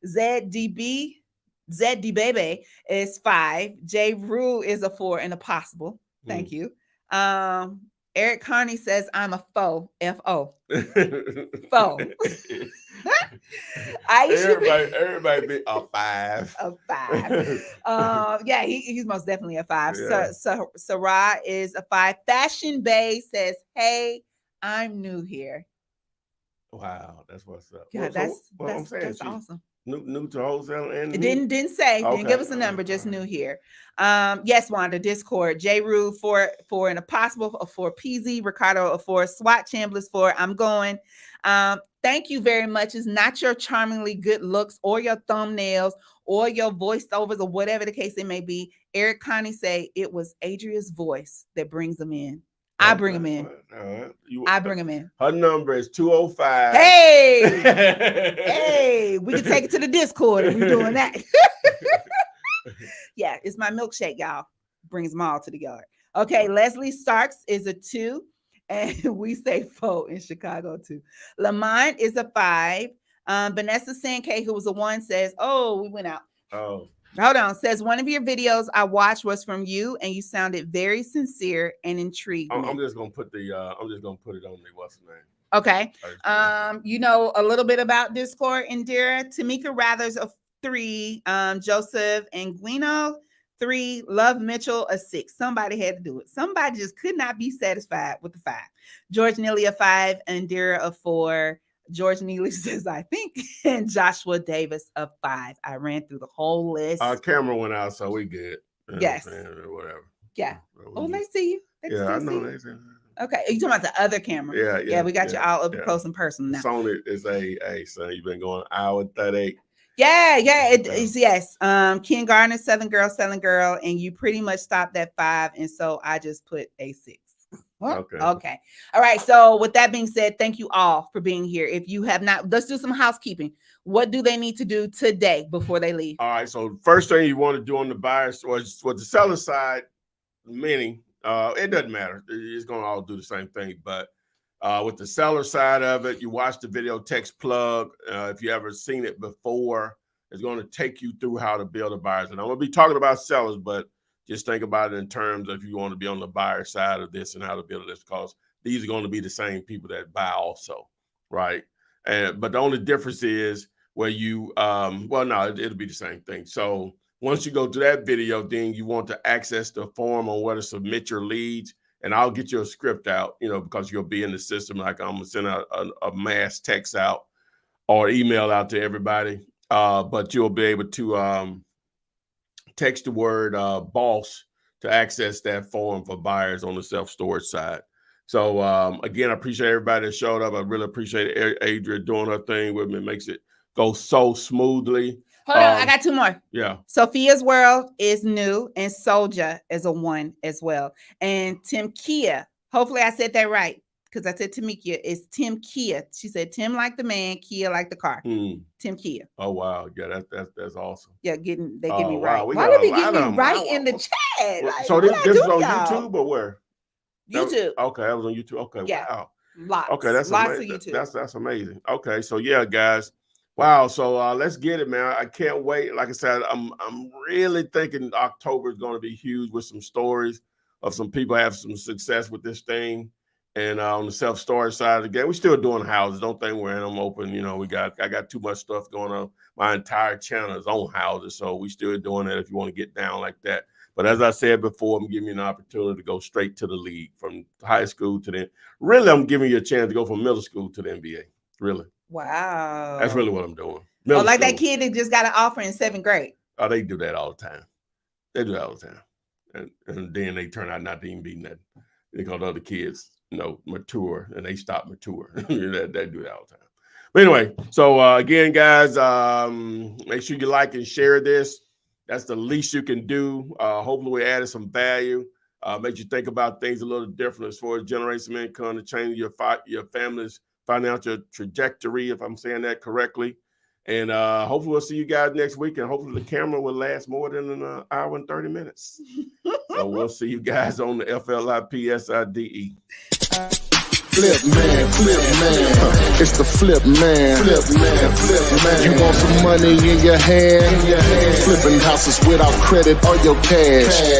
ZD Baby is 5. J. Rue is a 4 and a possible. Thank you. Eric Carney says I'm a foe. F-O. Foe. Everybody be a 5. A 5. Yeah, he's most definitely a 5. Yeah. So Sarah is a 5. Fashion Bay says, hey, I'm new here. Wow, that's what's up. Yeah, that's that's awesome. New to wholesale and it didn't say. Okay. Didn't give us a number. Just new here. Yes, Wanda. Discord. J. Rue 4 and a possible, a 4. PZ Ricardo a 4. SWAT Chambliss 4. I'm going. Thank you very much. It's not your charmingly good looks or your thumbnails or your voiceovers or whatever the case it may be. Eric Connie say it was Adria's voice that brings them in. I bring them in. I bring them in. Her number is 205. Hey, hey, we can take it to the Discord if we're doing that. Yeah, it's my milkshake, y'all. Brings them all to the yard. Okay, Leslie Starks is a 2, and we say 4 in Chicago too. Lamont is a 5. Vanessa Sankey, who was a 1, says, "Oh, we went out." Oh. Hold on. Says one of your videos I watched was from you, and you sounded very sincere and intrigued. I'm just gonna put it on the what's the name? Okay. You know a little bit about Discord, Indira. Tamika Rathers a 3. Joseph and Guino 3. Love Mitchell a 6. Somebody had to do it. Somebody just could not be satisfied with the 5. George Neely a 5. Indira a 4. George Neely says, I think, and Joshua Davis of 5. I ran through the whole list. Our camera went out, so we good. Yes. Or whatever. Yeah. Oh, they see you. I know they see you. Okay. Are you talking about the other camera? Yeah. We got you all up close and personal now. Sony is son, you've been going hour 38. Yeah, it is. Yes. Ken Gardner, Southern Girl, and you pretty much stopped at 5, and so I just put a 6. Okay. All right. So with that being said, thank you all for being here. If you have not, let's do some housekeeping. What do they need to do today before they leave? All right. So first thing you want to do on the buyers was the seller side, meaning it doesn't matter. It's going to all do the same thing. But with the seller side of it, you watch the video text plug. If you ever seen it before, it's going to take you through how to build a buyers. And I'm going to be talking about sellers, but just think about it in terms of if you want to be on the buyer side of this and how to build this, because these are going to be the same people that buy also, right? But the only difference is where you, well, no, it'll be the same thing. So once you go to that video, then you want to access the form on where to submit your leads. And I'll get you a script out, you know, because you'll be in the system. Like I'm going to send out a mass text out or email out to everybody. But you'll be able to text the word boss to access that form for buyers on the self-storage side. So again, I appreciate everybody that showed up. I really appreciate Adria doing her thing with me. It makes it go so smoothly. Hold on, I got 2 more. Yeah. Sophia's World is new, and Soldier is a 1 as well. And Tim Kia, hopefully I said that right, because I said Tamikia, is Tim Kia. She said Tim like the man, Kia like the car. Tim Kia. Oh wow, yeah, that's awesome. Yeah, they get me right. Wow. Why did they get me right in the chat? Like, so this is on YouTube or where? YouTube. Okay, that was on YouTube. Okay, yeah. Wow. Lots. Okay, that's lots amazing. of YouTube. That's amazing. Okay, so yeah, guys. Wow, so let's get it, man. I can't wait. Like I said, I'm really thinking October is going to be huge with some stories of some people have some success with this thing. And on the self-storage side of the game, we're still doing houses. Don't think we're in them open. You know, I got too much stuff going on. My entire channel is on houses, so we still doing that if you want to get down like that. But as I said before, I'm giving you an opportunity to go straight to the league from high school to the. Really, I'm giving you a chance to go from middle school to the NBA. Really. Wow. That's really what I'm doing. Oh, like that kid that just got an offer in 7th grade. Oh, they do that all the time. They do that all the time. And then they turn out not to even be nothing. Because other kids, you know, mature and they stop mature. They do that all the time. But anyway, so again, guys, make sure you like and share this. That's the least you can do. Hopefully we added some value. Make you think about things a little different as far as generating some income to change your family's financial trajectory, if I'm saying that correctly. And hopefully we'll see you guys next week. And hopefully the camera will last more than an hour and 30 minutes. So we'll see you guys on the FLIPSIDE. Flip man, it's the flip man. You want some money in your hand? Flipping houses without credit or your cash.